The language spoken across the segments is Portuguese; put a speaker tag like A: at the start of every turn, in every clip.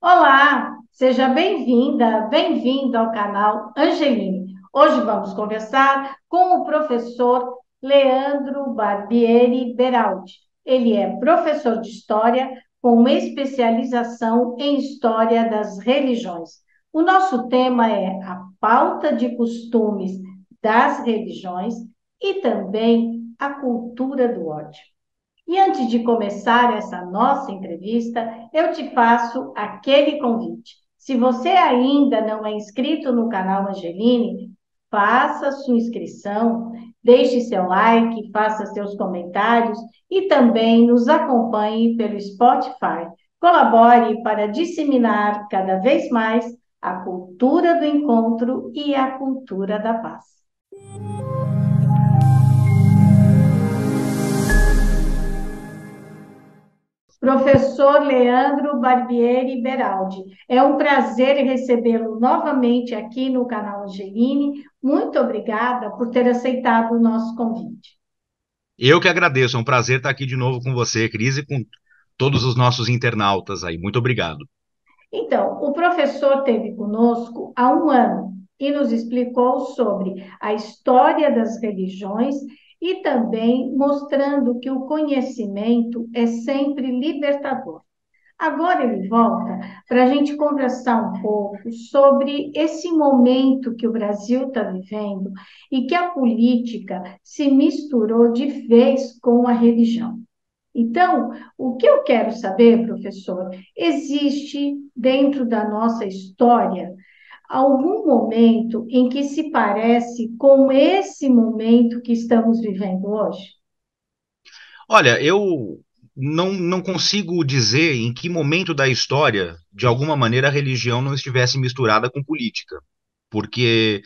A: Olá, seja bem-vinda, bem-vindo ao canal Angeline. Hoje vamos conversar com o professor Leandro Barbieri Beraldi. Ele é professor de História com especialização em História das Religiões. O nosso tema é a pauta de costumes das religiões e também a cultura do ódio. E antes de começar essa nossa entrevista, eu te faço aquele convite. Se você ainda não é inscrito no canal Angeline, faça sua inscrição, deixe seu like, faça seus comentários e também nos acompanhe pelo Spotify. Colabore para disseminar cada vez mais a cultura do encontro e a cultura da paz. Professor Leandro Barbieri Beraldi, é um prazer recebê-lo novamente aqui no canal Angeline. Muito obrigada por ter aceitado o nosso convite.
B: Eu que agradeço, é um prazer estar aqui de novo com você, Cris, e com todos os nossos internautas aí. Muito obrigado.
A: Então, o professor esteve conosco há um ano e nos explicou sobre a história das religiões e também mostrando que o conhecimento é sempre libertador. Agora ele volta para a gente conversar um pouco sobre esse momento que o Brasil está vivendo e que a política se misturou de vez com a religião. Então, o que eu quero saber, professor, existe dentro da nossa história algum momento em que se parece com esse momento que estamos vivendo hoje?
B: Olha, eu não consigo dizer em que momento da história, de alguma maneira, a religião não estivesse misturada com política, porque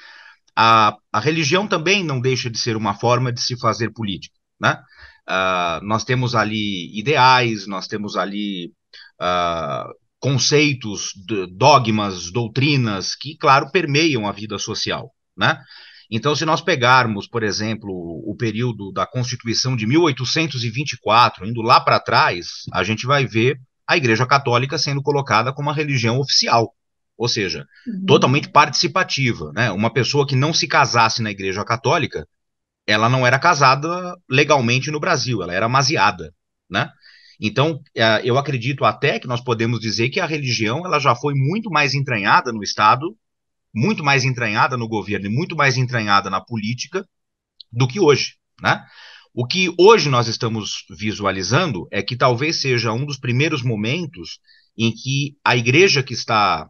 B: a religião também não deixa de ser uma forma de se fazer política, né? Nós temos ali ideais, nós temos ali ah, conceitos, dogmas, doutrinas que, claro, permeiam a vida social, né? Então, se nós pegarmos, por exemplo, o período da Constituição de 1824, indo lá para trás, a gente vai ver a Igreja Católica sendo colocada como a religião oficial, ou seja, totalmente
A: Uhum.
B: participativa, né? Uma pessoa que não se casasse na Igreja Católica, ela não era casada legalmente no Brasil, ela era amaziada, né? Então, eu acredito até que nós podemos dizer que a religião ela já foi muito mais entranhada no Estado, muito mais entranhada no governo e muito mais entranhada na política do que hoje, né? O que hoje nós estamos visualizando é que talvez seja um dos primeiros momentos em que a igreja que está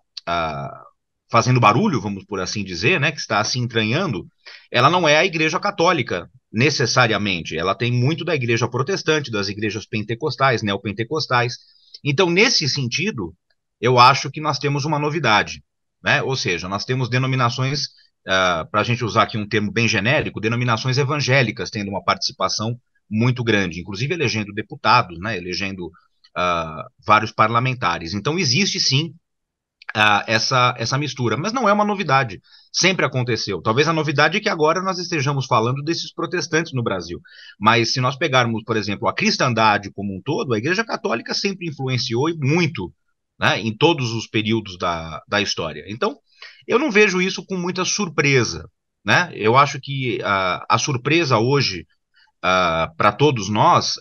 B: fazendo barulho, vamos por assim dizer, né, que está se entranhando, ela não é a igreja católica necessariamente, ela tem muito da igreja protestante, das igrejas pentecostais, neopentecostais. Então, nesse sentido, eu acho que nós temos uma novidade, né? Ou seja, nós temos denominações, para a gente usar aqui um termo bem genérico, denominações evangélicas tendo uma participação muito grande, inclusive elegendo deputados, né, elegendo vários parlamentares. Então, existe sim essa mistura. Mas não é uma novidade. Sempre aconteceu. Talvez a novidade é que agora nós estejamos falando desses protestantes no Brasil. Mas se nós pegarmos, por exemplo, a cristandade como um todo, a Igreja Católica sempre influenciou e muito, né, em todos os períodos da história. Então, eu não vejo isso com muita surpresa. Né? Eu acho que a surpresa hoje para todos nós,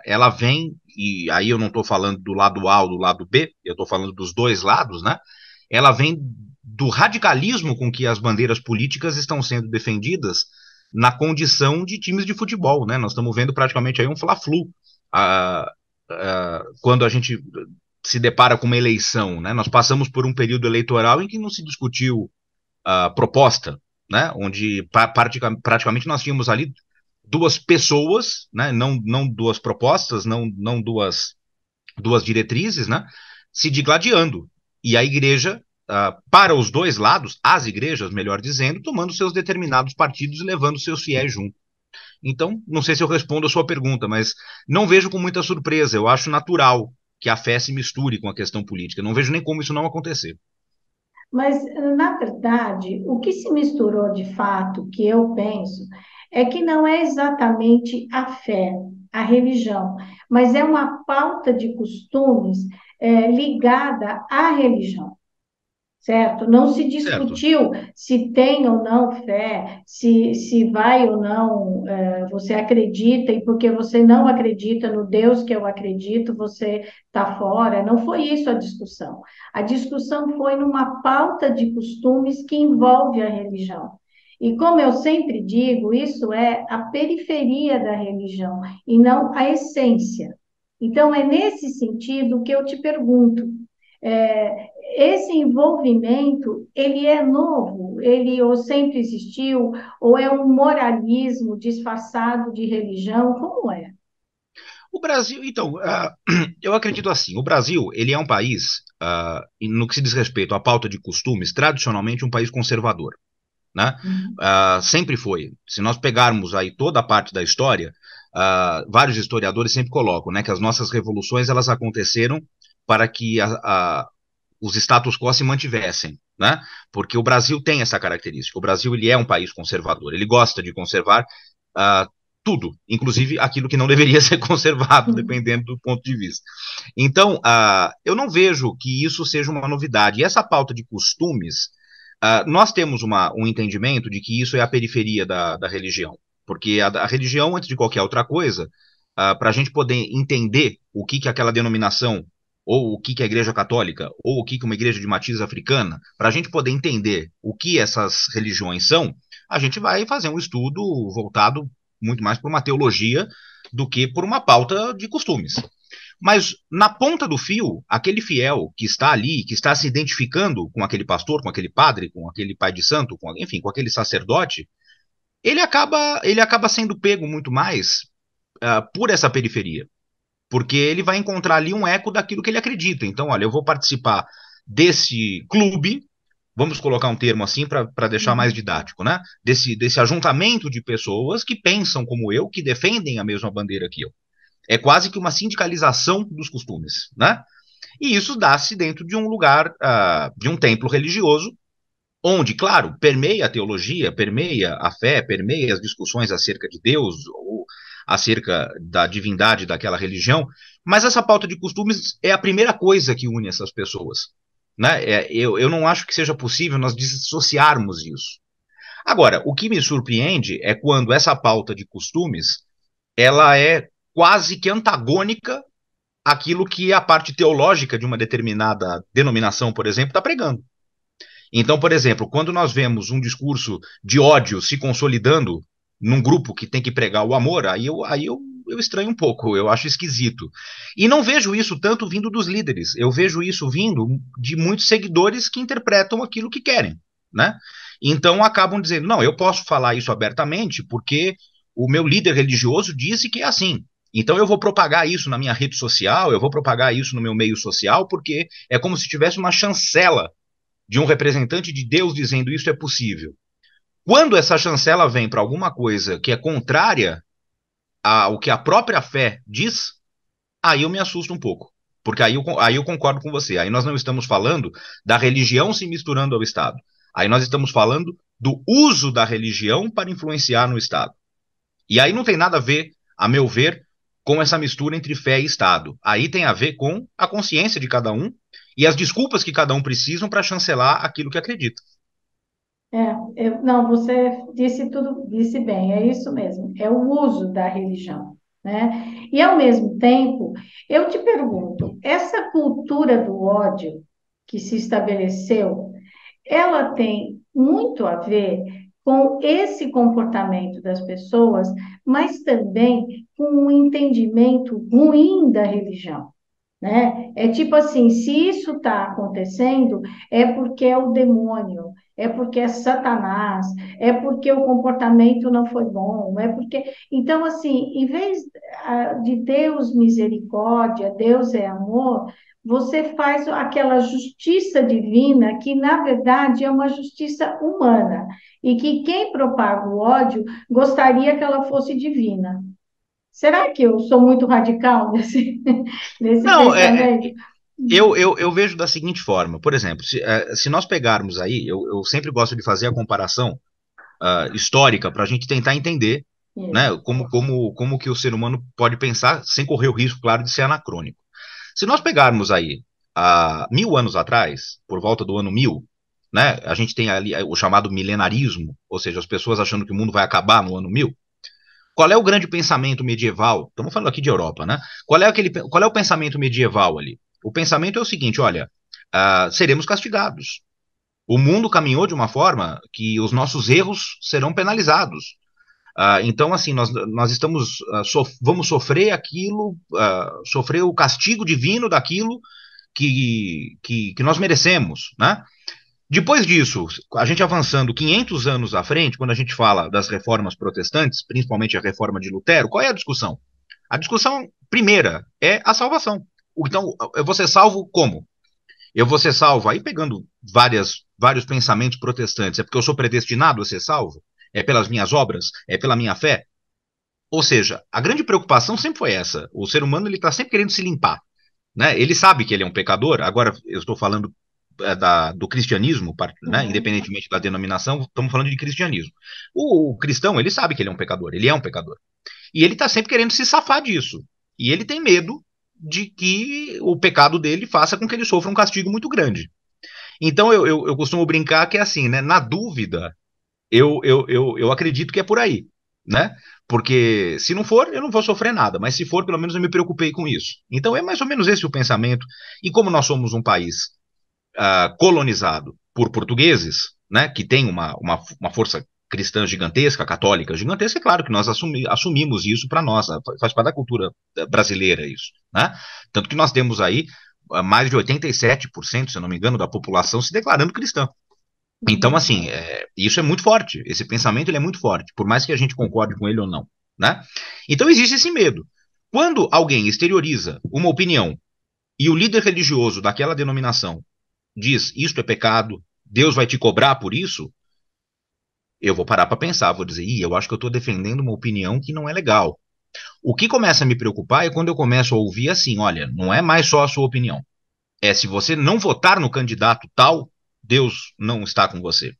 B: ela vem, e aí eu não estou falando do lado A ou do lado B, eu estou falando dos dois lados, né? Ela vem do radicalismo com que as bandeiras políticas estão sendo defendidas na condição de times de futebol, né? Nós estamos vendo praticamente aí um fla-flu quando a gente se depara com uma eleição, né? Nós passamos por um período eleitoral em que não se discutiu proposta, né? Onde praticamente nós tínhamos ali duas pessoas, né? Não duas propostas, não duas diretrizes, né? Se digladiando. E a igreja, para os dois lados, as igrejas, melhor dizendo, tomando seus determinados partidos e levando seus fiéis junto. Então, não sei se eu respondo a sua pergunta, mas não vejo com muita surpresa. Eu acho natural que a fé se misture com a questão política. Não vejo nem como isso não acontecer.
A: Mas, na verdade, o que se misturou de fato, que eu penso, é que não é exatamente a fé, a religião, mas é uma pauta de costumes ligada à religião. Certo? Não se
B: Certo.
A: discutiu se tem ou não fé, se vai ou não, você acredita, e porque você não acredita no Deus que eu acredito, você está fora. Não foi isso a discussão. A discussão foi numa pauta de costumes que envolve a religião. E como eu sempre digo, isso é a periferia da religião e não a essência. Então, é nesse sentido que eu te pergunto. É, esse envolvimento, ele é novo, ele ou sempre existiu, ou é um moralismo disfarçado de religião, como é?
B: O Brasil, então, eu acredito assim, o Brasil, ele é um país, no que se diz respeito à pauta de costumes, tradicionalmente um país conservador, né?
A: Uhum.
B: Sempre foi. Se nós pegarmos aí toda a parte da história, vários historiadores sempre colocam, né, que as nossas revoluções, elas aconteceram para que os status quo se mantivessem, né? Porque o Brasil tem essa característica. O Brasil, ele é um país conservador. Ele gosta de conservar uh, tudo, inclusive aquilo que não deveria ser conservado,
A: Uhum.
B: dependendo do ponto de vista. Então, eu não vejo que isso seja uma novidade. E essa pauta de costumes, nós temos um entendimento de que isso é a periferia da religião. Porque a religião, antes de qualquer outra coisa, para a gente poder entender o que aquela denominação, ou o que a Igreja Católica, ou o que uma igreja de matriz africana, para a gente poder entender o que essas religiões são, a gente vai fazer um estudo voltado muito mais por uma teologia do que por uma pauta de costumes. Mas na ponta do fio, aquele fiel que está ali, que está se identificando com aquele pastor, com aquele padre, com aquele pai de santo, enfim, com aquele sacerdote, ele acaba sendo pego muito mais por essa periferia, porque ele vai encontrar ali um eco daquilo que ele acredita. Então, olha, eu vou participar desse clube, vamos colocar um termo assim para deixar mais
A: Uhum.
B: didático, né? Desse ajuntamento de pessoas que pensam como eu, que defendem a mesma bandeira que eu. É quase que uma sindicalização dos costumes, né? E isso dá-se dentro de um lugar, de um templo religioso, onde, claro, permeia a teologia, permeia a fé, permeia as discussões acerca de Deus ou acerca da divindade daquela religião, mas essa pauta de costumes é a primeira coisa que une essas pessoas. Né? Eu não acho que seja possível nós dissociarmos isso. Agora, o que me surpreende é quando essa pauta de costumes ela é quase que antagônica àquilo que a parte teológica de uma determinada denominação, por exemplo, está pregando. Então, por exemplo, quando nós vemos um discurso de ódio se consolidando num grupo que tem que pregar o amor, aí eu estranho um pouco, eu acho esquisito. E não vejo isso tanto vindo dos líderes, eu vejo isso vindo de muitos seguidores que interpretam aquilo que querem, né? Então acabam dizendo, não, eu posso falar isso abertamente porque o meu líder religioso disse que é assim. Então eu vou propagar isso na minha rede social, eu vou propagar isso no meu meio social, porque é como se tivesse uma chancela de um representante de Deus dizendo isso é possível. Quando essa chancela vem para alguma coisa que é contrária ao que a própria fé diz, aí eu me assusto um pouco. Porque aí eu concordo com você. Aí nós não estamos falando da religião se misturando ao Estado. Aí nós estamos falando do uso da religião para influenciar no Estado. E aí não tem nada a ver, a meu ver, com essa mistura entre fé e Estado. Aí tem a ver com a consciência de cada um e as desculpas que cada um precisam para chancelar aquilo que acredita.
A: Não, você disse tudo, disse bem, é isso mesmo, é o uso da religião, né? E ao mesmo tempo, eu te pergunto, essa cultura do ódio que se estabeleceu, ela tem muito a ver com esse comportamento das pessoas, mas também com um entendimento ruim da religião, né? É tipo assim, se isso está acontecendo, é porque é o demônio, é porque é Satanás, é porque o comportamento não foi bom, é porque... Então, assim, em vez de Deus misericórdia, Deus é amor, você faz aquela justiça divina que, na verdade, é uma justiça humana, e que quem propaga o ódio gostaria que ela fosse divina. Será que eu sou muito radical nesse
B: Não,
A: pensamento?
B: eu vejo da seguinte forma, por exemplo, se nós pegarmos aí, eu sempre gosto de fazer a comparação histórica para a gente tentar entender, né,
A: Isso.
B: como que o ser humano pode pensar sem correr o risco, claro, de ser anacrônico. Se nós pegarmos aí há 1000 anos atrás, por volta do ano 1000, né, a gente tem ali o chamado milenarismo, ou seja, as pessoas achando que o mundo vai acabar no ano 1000. Qual é o grande pensamento medieval? Estamos falando aqui de Europa, né? Qual é o pensamento medieval ali? O pensamento é o seguinte: olha, seremos castigados. O mundo caminhou de uma forma que os nossos erros serão penalizados. Então, assim, nós estamos, vamos sofrer aquilo, sofrer o castigo divino daquilo que nós merecemos, né? Depois disso, a gente avançando 500 anos à frente, quando a gente fala das reformas protestantes, principalmente a reforma de Lutero, qual é a discussão? A discussão primeira é a salvação. Então, eu vou ser salvo como? Eu vou ser salvo, aí pegando vários pensamentos protestantes, é porque eu sou predestinado a ser salvo? É pelas minhas obras? É pela minha fé? Ou seja, a grande preocupação sempre foi essa. O ser humano ele está sempre querendo se limpar, né? Ele sabe que ele é um pecador. Agora eu estou falando do cristianismo, né?
A: Uhum.
B: Independentemente da denominação, estamos falando de cristianismo. O cristão ele sabe que ele é um pecador. Ele é um pecador. E ele está sempre querendo se safar disso. E ele tem medo de que o pecado dele faça com que ele sofra um castigo muito grande. Então eu costumo brincar que é assim, né? Na dúvida, eu acredito que é por aí, né? Porque se não for, eu não vou sofrer nada, mas se for, pelo menos eu me preocupei com isso. Então é mais ou menos esse o pensamento. E como nós somos um país colonizado por portugueses, né, que tem uma força cristã gigantesca, católica gigantesca, é claro que nós assumimos isso para nós, faz parte da cultura brasileira isso, né? Tanto que nós temos aí mais de 87%, se eu não me engano, da população se declarando cristã. Então,
A: Uhum.
B: assim, isso é muito forte. Esse pensamento ele é muito forte, por mais que a gente concorde com ele ou não, né? Então existe esse medo. Quando alguém exterioriza uma opinião e o líder religioso daquela denominação diz isto é pecado, Deus vai te cobrar por isso, eu vou parar para pensar, vou dizer, eu acho que eu estou defendendo uma opinião que não é legal. O que começa a me preocupar é quando eu começo a ouvir assim, olha, não é mais só a sua opinião, é se você não votar no candidato tal, Deus não está com você.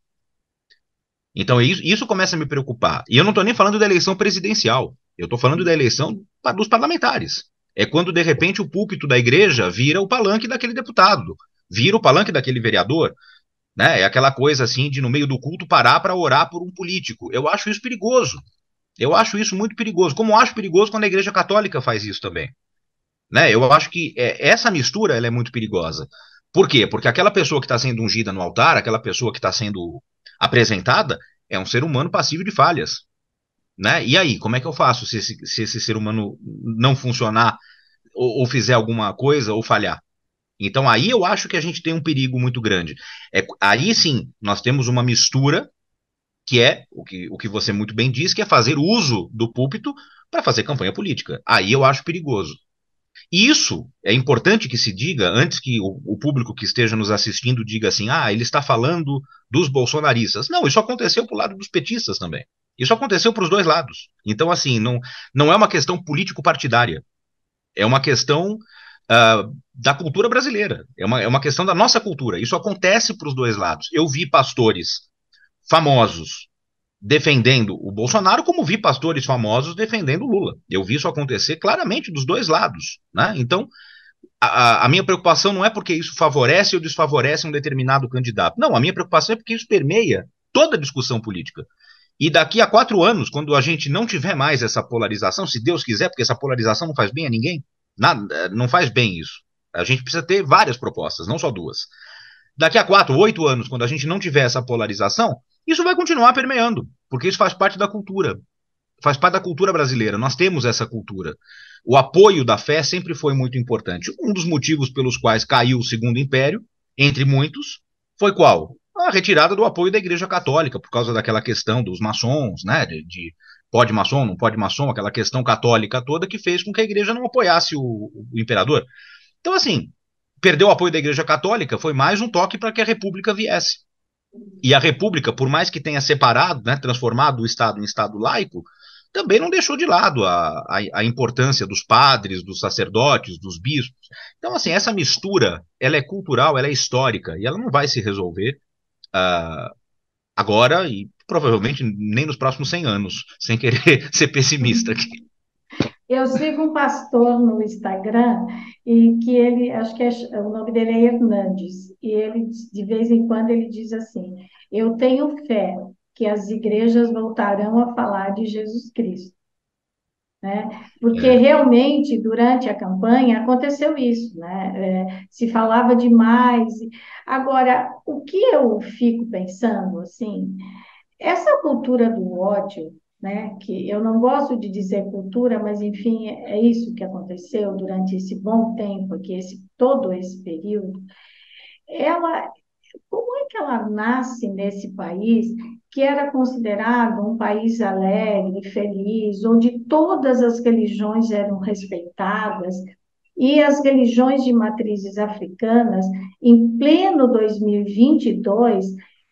B: Então isso começa a me preocupar. E eu não estou nem falando da eleição presidencial. Eu estou falando da eleição dos parlamentares. É quando, de repente, o púlpito da igreja vira o palanque daquele deputado, vira o palanque daquele vereador, né? É aquela coisa assim de, no meio do culto, parar para orar por um político. Eu acho isso perigoso. Eu acho isso muito perigoso. Como acho perigoso quando a igreja católica faz isso também. Né? Eu acho que essa mistura ela é muito perigosa. Por quê? Porque aquela pessoa que está sendo ungida no altar, aquela pessoa que está sendo apresentada, é um ser humano passível de falhas. Né? E aí, como é que eu faço se esse ser humano não funcionar ou fizer alguma coisa ou falhar? Então aí eu acho que a gente tem um perigo muito grande. Aí sim, nós temos uma mistura que é o que você muito bem diz, que é fazer uso do púlpito para fazer campanha política. Aí eu acho perigoso. E isso é importante que se diga antes que o público que esteja nos assistindo diga assim: ele está falando dos bolsonaristas. Não, isso aconteceu para o lado dos petistas também. Isso aconteceu para os dois lados. Então, assim, não é uma questão político-partidária. É uma questão da cultura brasileira. É uma questão da nossa cultura. Isso acontece para os dois lados. Eu vi pastores famosos defendendo o Bolsonaro, como vi pastores famosos defendendo o Lula. Eu vi isso acontecer claramente dos dois lados. Né? Então, a minha preocupação não é porque isso favorece ou desfavorece um determinado candidato. Não, a minha preocupação é porque isso permeia toda a discussão política. E daqui a 4 anos, quando a gente não tiver mais essa polarização, se Deus quiser, porque essa polarização não faz bem a ninguém, não faz bem isso. A gente precisa ter várias propostas, não só duas. Daqui a 4, 8 anos, quando a gente não tiver essa polarização, isso vai continuar permeando, porque isso faz parte da cultura. Faz parte da cultura brasileira. Nós temos essa cultura. O apoio da fé sempre foi muito importante. Um dos motivos pelos quais caiu o Segundo Império, entre muitos, foi qual? A retirada do apoio da Igreja Católica, por causa daquela questão dos maçons, né? De pode maçom, não pode maçom, aquela questão católica toda que fez com que a igreja não apoiasse o imperador. Então, assim, perder o apoio da Igreja Católica foi mais um toque para que a República viesse. E a República, por mais que tenha separado, né, transformado o Estado em Estado laico, também não deixou de lado a importância dos padres, dos sacerdotes, dos bispos. Então, assim, essa mistura, ela é cultural, ela é histórica, e ela não vai se resolver agora e provavelmente nem nos próximos 100 anos, sem querer ser pessimista aqui.
A: Eu sigo um pastor no Instagram e que ele, acho que o nome dele é Hernandes, e ele, de vez em quando, ele diz assim: Eu tenho fé que as igrejas voltarão a falar de Jesus Cristo, né? Porque
B: É,
A: realmente, durante a campanha, aconteceu isso, né? Se falava demais. Agora, o que eu fico pensando, assim, essa cultura do ódio, né, que eu não gosto de dizer cultura, mas enfim, é isso que aconteceu durante esse bom tempo aqui, todo esse período. Ela, como é que ela nasce nesse país que era considerado um país alegre, feliz, onde todas as religiões eram respeitadas, e as religiões de matrizes africanas, em pleno 2022,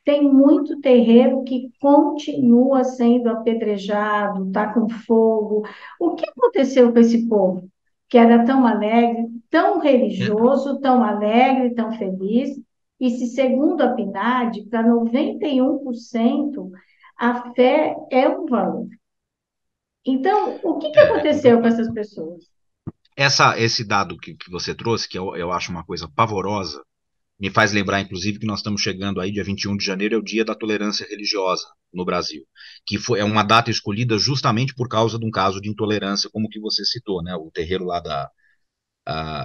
A: tem muito terreiro que continua sendo apedrejado, está com fogo. O que aconteceu com esse povo, que era tão alegre, tão
B: é,
A: religioso, tão alegre, tão feliz? E se, segundo a PNAD, para 91%, a fé é um valor. Então, o que aconteceu com essas pessoas?
B: esse dado que você trouxe, que eu acho uma coisa pavorosa, me faz lembrar, inclusive, que nós estamos chegando aí, dia 21 de janeiro, é o Dia da Tolerância Religiosa no Brasil, é uma data escolhida justamente por causa de um caso de intolerância, como que você citou, né? O terreiro lá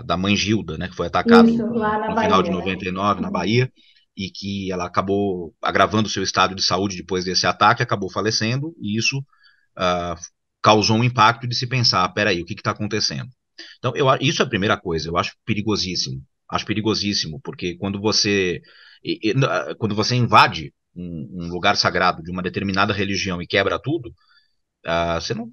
B: da Mãe Gilda, né? Que foi atacado
A: Isso, lá na
B: no final de
A: Bahia, né?
B: 99, na Bahia, e que ela acabou agravando seu estado de saúde depois desse ataque, acabou falecendo, e isso ah, causou um impacto de se pensar, peraí, o que está acontecendo? Então, isso é a primeira coisa, eu acho perigosíssimo. Acho perigosíssimo, porque quando você invade um lugar sagrado de uma determinada religião e quebra tudo, você não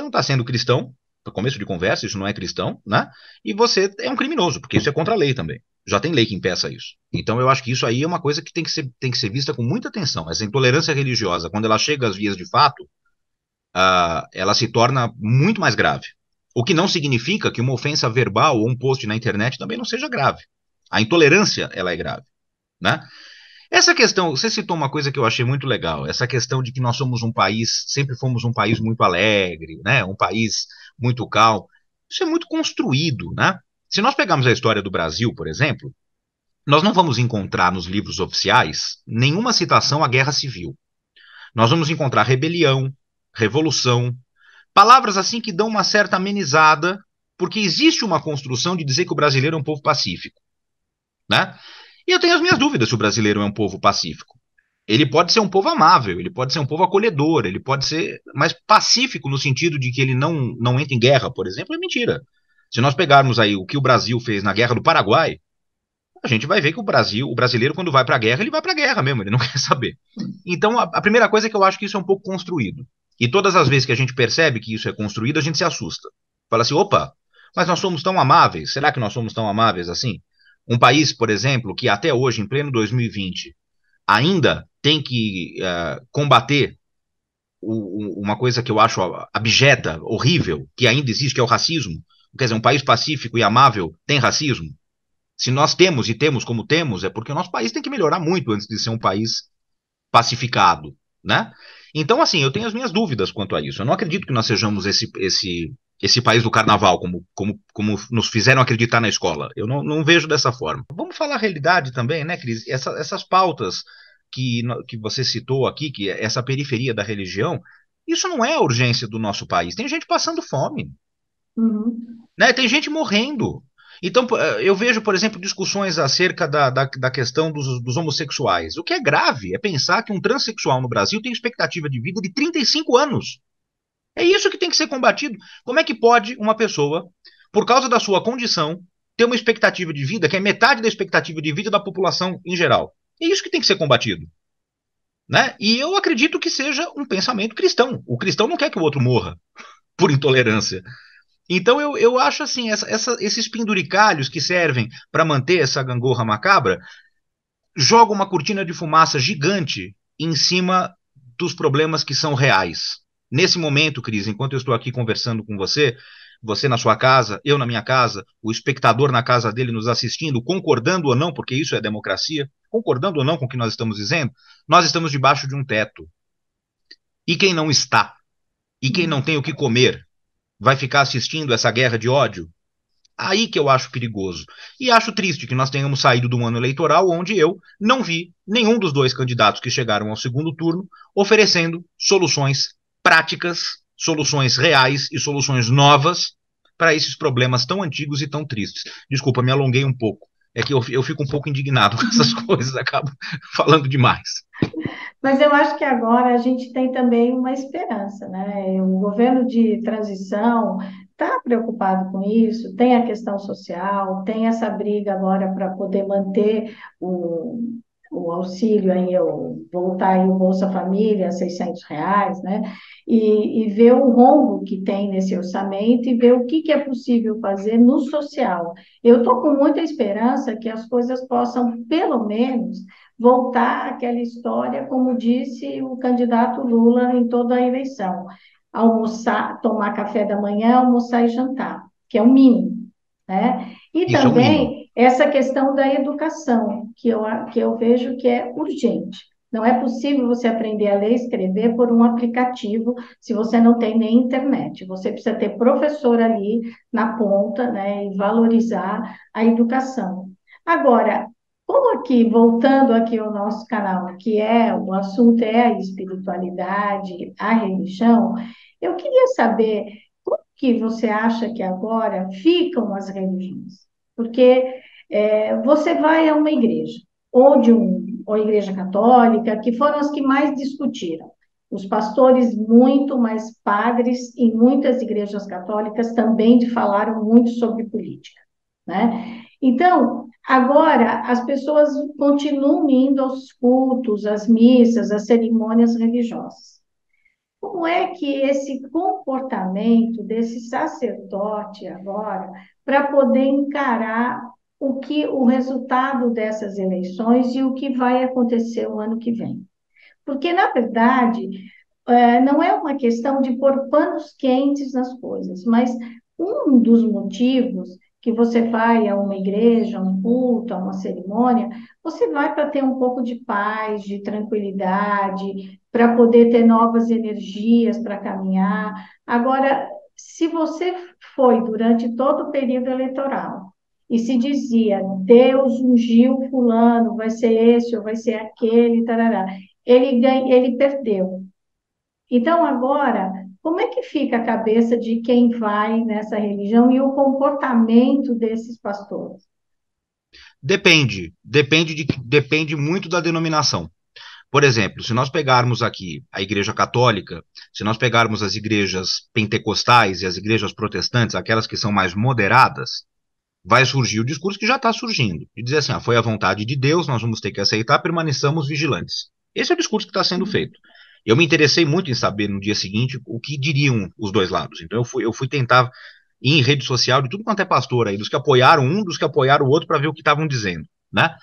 B: está sendo cristão, no começo de conversa, isso não é cristão, né? E você é um criminoso, porque isso é contra a lei também. Já tem lei que impeça isso. Então eu acho que isso aí é uma coisa que tem que ser vista com muita atenção. Essa intolerância religiosa, quando ela chega às vias de fato, ela se torna muito mais grave. O que não significa que uma ofensa verbal ou um post na internet também não seja grave. A intolerância, ela é grave, né? Essa questão, você citou uma coisa que eu achei muito legal, essa questão de que nós somos um país, sempre fomos um país muito alegre, né? Um país muito calmo. Isso é muito construído, né? Se nós pegarmos a história do Brasil, por exemplo, nós não vamos encontrar nos livros oficiais nenhuma citação à guerra civil. Nós vamos encontrar rebelião, revolução, palavras assim que dão uma certa amenizada, porque existe uma construção de dizer que o brasileiro é um povo pacífico, né? E eu tenho as minhas dúvidas se o brasileiro é um povo pacífico. Ele pode ser um povo amável, ele pode ser um povo acolhedor, ele pode ser mais pacífico no sentido de que ele não entra em guerra, por exemplo, é mentira. Se nós pegarmos aí o que o Brasil fez na Guerra do Paraguai, a gente vai ver que o brasileiro, quando vai para a guerra, ele vai para a guerra mesmo, ele não quer saber. Então, a primeira coisa é que eu acho que isso é um pouco construído. E todas as vezes que a gente percebe que isso é construído, a gente se assusta. Fala assim, opa, mas nós somos tão amáveis? Será que nós somos tão amáveis assim? Um país, por exemplo, que até hoje, em pleno 2020, ainda tem que combater uma coisa que eu acho abjeta, horrível, que ainda existe, que é o racismo. Quer dizer, um país pacífico e amável tem racismo? Se nós temos e temos como temos, é porque o nosso país tem que melhorar muito antes de ser um país pacificado, né? Então, assim, eu tenho as minhas dúvidas quanto a isso. Eu não acredito que nós sejamos esse país do carnaval, como nos fizeram acreditar na escola. Eu não vejo dessa forma. Vamos falar a realidade também, né, Cris? Essas pautas que você citou aqui, que é essa periferia da religião, isso não é a urgência do nosso país. Tem gente passando fome,
A: Uhum.
B: né? Tem gente morrendo. Então, eu vejo, por exemplo, discussões acerca da questão dos homossexuais. O que é grave é pensar que um transexual no Brasil tem expectativa de vida de 35 anos. É isso que tem que ser combatido. Como é que pode uma pessoa, por causa da sua condição, ter uma expectativa de vida que é metade da expectativa de vida da população em geral? É isso que tem que ser combatido. Né? E eu acredito que seja um pensamento cristão. O cristão não quer que o outro morra por intolerância. Então eu acho assim, esses penduricalhos que servem para manter essa gangorra macabra jogam uma cortina de fumaça gigante em cima dos problemas que são reais. Nesse momento, Cris, enquanto eu estou aqui conversando com você, você na sua casa, eu na minha casa, o espectador na casa dele nos assistindo, concordando ou não, porque isso é democracia, concordando ou não com o que nós estamos dizendo, nós estamos debaixo de um teto. E quem não está? E quem não tem o que comer? vai ficar assistindo essa guerra de ódio? Aí que eu acho perigoso. E acho triste que nós tenhamos saído do ano eleitoral onde eu não vi nenhum dos dois candidatos que chegaram ao segundo turno oferecendo soluções práticas, soluções reais e soluções novas para esses problemas tão antigos e tão tristes. Desculpa, me alonguei um pouco. É que eu fico um pouco indignado com essas coisas, acabo falando demais.
A: Mas eu acho que agora a gente tem também uma esperança, né? O governo de transição está preocupado com isso, tem a questão social, tem essa briga agora para poder manter o, o auxílio aí, voltar aí o Bolsa Família a R$ 600, né? E ver o rombo que tem nesse orçamento e ver o que é possível fazer no social. Eu estou com muita esperança que as coisas possam, pelo menos, voltar àquela história, como disse o candidato Lula em toda a eleição: almoçar, tomar café da manhã, almoçar e jantar, que é o mínimo, né? E
B: Isso é o mínimo.
A: também essa questão da educação, que eu vejo que é urgente. Não é possível você aprender a ler e escrever por um aplicativo se você não tem nem internet. Você precisa ter professor ali na ponta, né, e valorizar a educação. Agora, como aqui, voltando aqui ao nosso canal, que é o assunto é a espiritualidade, a religião, eu queria saber como que você acha que agora ficam as religiões? Porque você vai a uma igreja, ou igreja católica, que foram as que mais discutiram. Os pastores muito, mas padres em muitas igrejas católicas também falaram muito sobre política, né? Então, agora as pessoas continuam indo aos cultos, às missas, às cerimônias religiosas. Como é que esse comportamento desse sacerdote agora, para poder encarar o resultado dessas eleições e o que vai acontecer o ano que vem? Porque, na verdade, não é uma questão de pôr panos quentes nas coisas, mas um dos motivos que você vai a uma igreja, a um culto, a uma cerimônia, você vai para ter um pouco de paz, de tranquilidade, para poder ter novas energias para caminhar. Agora, se você foi durante todo o período eleitoral e se dizia: Deus ungiu fulano, vai ser esse ou vai ser aquele, tarará, ele perdeu. Então, agora, como é que fica a cabeça de quem vai nessa religião e o comportamento desses pastores?
B: Depende muito da denominação. Por exemplo, se nós pegarmos aqui a Igreja Católica, se nós pegarmos as igrejas pentecostais e as igrejas protestantes, aquelas que são mais moderadas, vai surgir o discurso que já está surgindo, de dizer assim: foi a vontade de Deus, nós vamos ter que aceitar, permaneçamos vigilantes. Esse é o discurso que está sendo feito. Eu me interessei muito em saber no dia seguinte o que diriam os dois lados. Então eu fui tentar ir em rede social de tudo quanto é pastor aí, dos que apoiaram um, dos que apoiaram o outro, para ver o que estavam dizendo, né?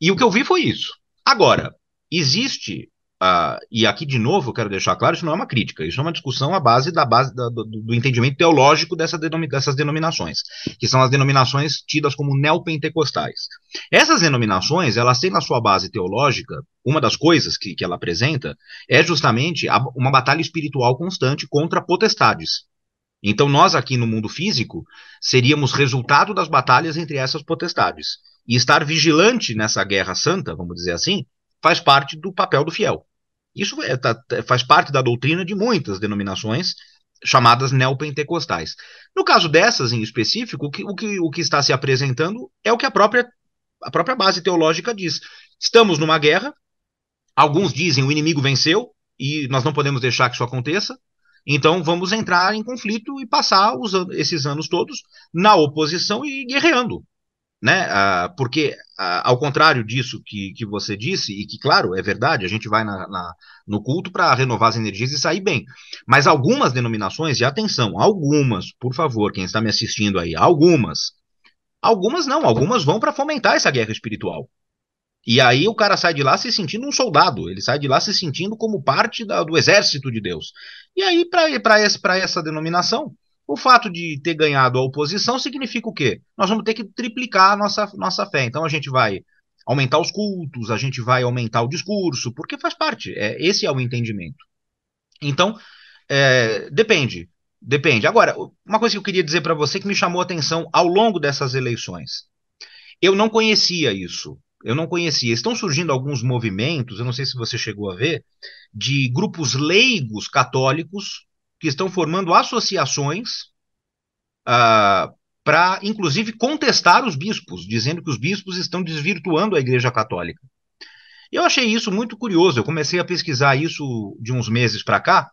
B: E o que eu vi foi isso. Agora, existe, e aqui de novo eu quero deixar claro, isso não é uma crítica, isso é uma discussão à base do entendimento teológico dessas denominações, que são as denominações tidas como neopentecostais. Essas denominações, elas têm na sua base teológica, uma das coisas que ela apresenta é justamente uma batalha espiritual constante contra potestades. Então, nós aqui no mundo físico seríamos resultado das batalhas entre essas potestades. E estar vigilante nessa guerra santa, vamos dizer assim, faz parte do papel do fiel. Isso faz parte da doutrina de muitas denominações chamadas neopentecostais. No caso dessas em específico, o que está se apresentando é o que a própria base teológica diz. Estamos numa guerra, alguns dizem o inimigo venceu e nós não podemos deixar que isso aconteça. Então vamos entrar em conflito e passar esses anos todos na oposição e guerreando, né? Porque, ao contrário disso que você disse, e que, claro, é verdade, a gente vai no culto para renovar as energias e sair bem. Mas algumas denominações, e atenção, algumas, por favor, quem está me assistindo aí, algumas não, algumas vão para fomentar essa guerra espiritual. E aí o cara sai de lá se sentindo um soldado, ele sai de lá se sentindo como parte do exército de Deus. E aí, para essa denominação, o fato de ter ganhado a oposição significa o quê? Nós vamos ter que triplicar a nossa fé. Então a gente vai aumentar os cultos, a gente vai aumentar o discurso, porque faz parte. Esse é o entendimento. Então, depende. Depende. Agora, uma coisa que eu queria dizer para você que me chamou a atenção ao longo dessas eleições. Eu não conhecia isso. Eu não conhecia. Estão surgindo alguns movimentos, eu não sei se você chegou a ver, de grupos leigos católicos que estão formando associações para, inclusive, contestar os bispos, dizendo que os bispos estão desvirtuando a Igreja Católica. Eu achei isso muito curioso. Eu comecei a pesquisar isso de uns meses para cá.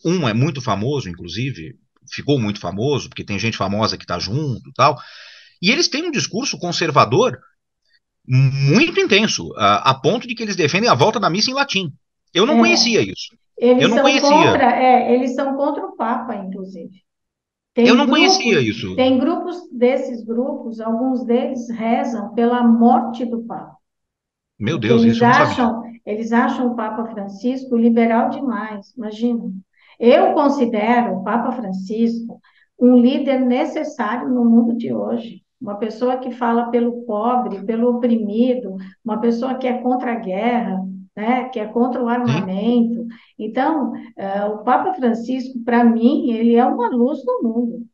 B: Um é muito famoso, inclusive, ficou muito famoso, porque tem gente famosa que está junto e tal. E eles têm um discurso conservador muito intenso, a ponto de que eles defendem a volta da missa em latim. Eu não
A: É,
B: conhecia isso. Eu
A: eles
B: não
A: são
B: conhecia.
A: contra, eles são contra o Papa, inclusive.
B: Eu
A: Tem
B: não conhecia
A: grupos,
B: isso.
A: tem grupos desses grupos, alguns deles rezam pela morte do Papa,
B: Meu
A: porque
B: Deus, isso eu não sabia.
A: eles acham o Papa Francisco liberal demais, imagina. Eu considero o Papa Francisco um líder necessário no mundo de hoje. Uma pessoa que fala pelo pobre, pelo oprimido, uma pessoa que é contra a guerra, né, que é contra o
B: Sim.
A: armamento. Então, o Papa Francisco, para mim, ele é uma luz no mundo,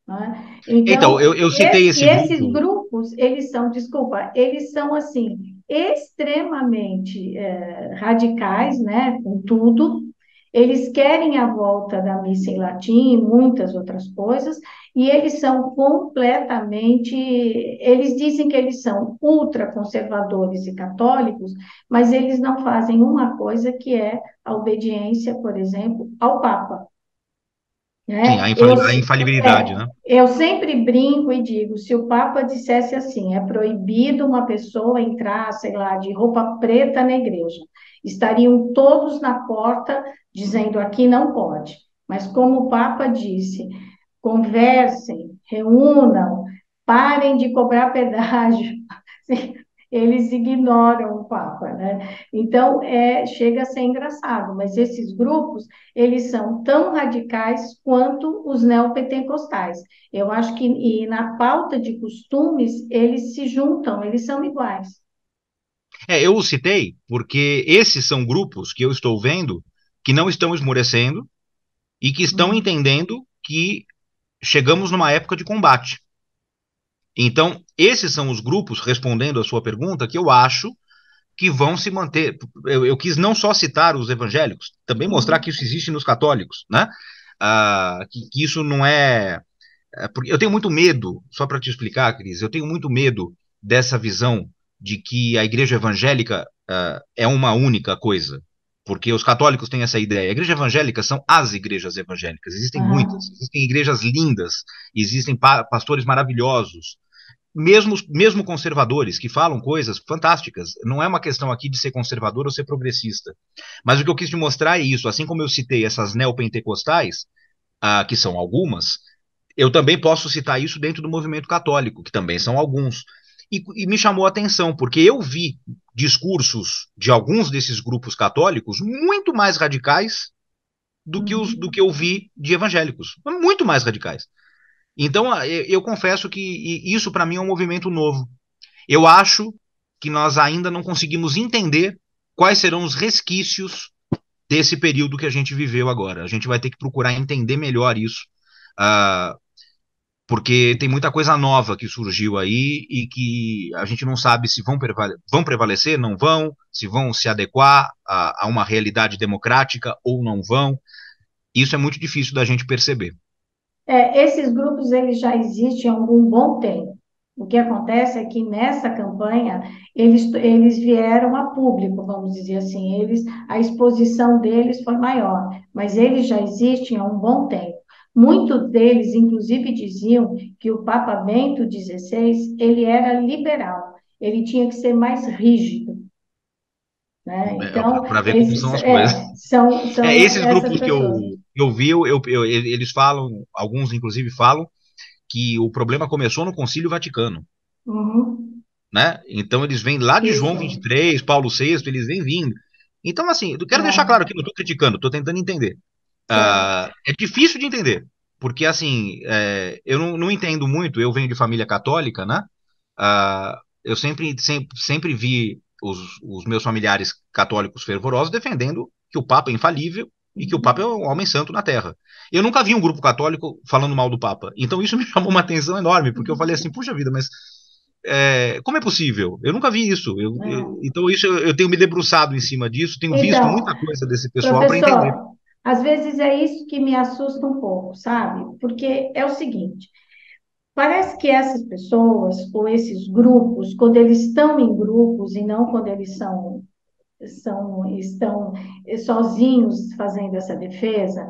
A: né?
B: Então,
A: Então,
B: eu citei
A: e
B: esse
A: esses
B: grupo.
A: grupos, eles são, desculpa, eles são assim extremamente radicais, né, com tudo. Eles querem a volta da missa em latim e muitas outras coisas, e eles são completamente. Eles dizem que eles são ultraconservadores e católicos, mas eles não fazem uma coisa que é a obediência, por exemplo, ao Papa.
B: Sim,
A: Né?
B: a infalibilidade, né?
A: Eu sempre brinco e digo, se o Papa dissesse assim, é proibido uma pessoa entrar, sei lá, de roupa preta na igreja, estariam todos na porta dizendo aqui não pode. Mas como o Papa disse, conversem, reúnam, parem de cobrar pedágio. Eles ignoram o Papa, né? Então, chega a ser engraçado, mas esses grupos, eles são tão radicais quanto os neopentecostais. Eu acho que e na pauta de costumes, eles se juntam, eles são iguais.
B: Eu o citei porque esses são grupos que eu estou vendo que não estão esmorecendo e que estão
A: Uhum.
B: entendendo que chegamos numa época de combate. Então, esses são os grupos, respondendo a sua pergunta, que eu acho que vão se manter. Eu quis não só citar os evangélicos, também mostrar que
A: Uhum.
B: isso existe nos católicos, né? Que isso não é. Porque eu tenho muito medo, só para te explicar, Cris, eu tenho muito medo dessa visão de que a igreja evangélica é uma única coisa. Porque os católicos têm essa ideia. A igreja evangélica são as igrejas evangélicas. Existem muitas.
A: Aham.
B: Existem igrejas lindas. Existem pastores maravilhosos mesmo conservadores que falam coisas fantásticas. Não é uma questão aqui de ser conservador ou ser progressista. Mas o que eu quis te mostrar é isso. Assim como eu citei essas neopentecostais, que são algumas, eu também posso citar isso dentro do movimento católico, que também são alguns. E me chamou a atenção, porque eu vi discursos de alguns desses grupos católicos muito mais radicais do que
A: Uhum.
B: eu vi de evangélicos. Muito mais radicais. Então, eu confesso que isso para mim é um movimento novo. Eu acho que nós ainda não conseguimos entender quais serão os resquícios desse período que a gente viveu agora. A gente vai ter que procurar entender melhor isso, uh, porque tem muita coisa nova que surgiu aí e que a gente não sabe se vão prevalecer, não vão, se vão se adequar a uma realidade democrática ou não vão. Isso é muito difícil da gente perceber.
A: Esses grupos eles já existem há algum bom tempo. O que acontece é que nessa campanha eles vieram a público, vamos dizer assim, a exposição deles foi maior, mas eles já existem há um bom tempo. Muitos deles, inclusive, diziam que o Papa Bento XVI ele era liberal, ele tinha que ser mais rígido, né? Então,
B: Para ver como são as coisas.
A: são
B: Esses
A: essas
B: grupos que
A: pessoas.
B: eu vi, eles falam, alguns inclusive falam, que o problema começou no Concílio Vaticano,
A: Uhum,
B: né? Então eles vêm lá de João
A: isso.
B: 23, Paulo VI, eles vêm vindo. Então, assim, eu quero deixar
A: É,
B: claro que não estou criticando, estou tentando entender.
A: certo.
B: É difícil de entender, porque, assim, eu não entendo muito, eu venho de família católica, né? Eu sempre vi os meus familiares católicos fervorosos defendendo que o Papa é infalível e que o Papa é um homem santo na Terra. Eu nunca vi um grupo católico falando mal do Papa. Então isso me chamou uma atenção enorme, porque eu falei assim, puxa vida, mas como é possível? Eu nunca vi isso.
A: É.
B: Então isso eu tenho me debruçado em cima disso, tenho visto
A: Então,
B: muita coisa desse pessoal para entender.
A: professor, às vezes é isso que me assusta um pouco, sabe? Porque é o seguinte, parece que essas pessoas ou esses grupos, quando eles estão em grupos e não quando eles estão sozinhos fazendo essa defesa,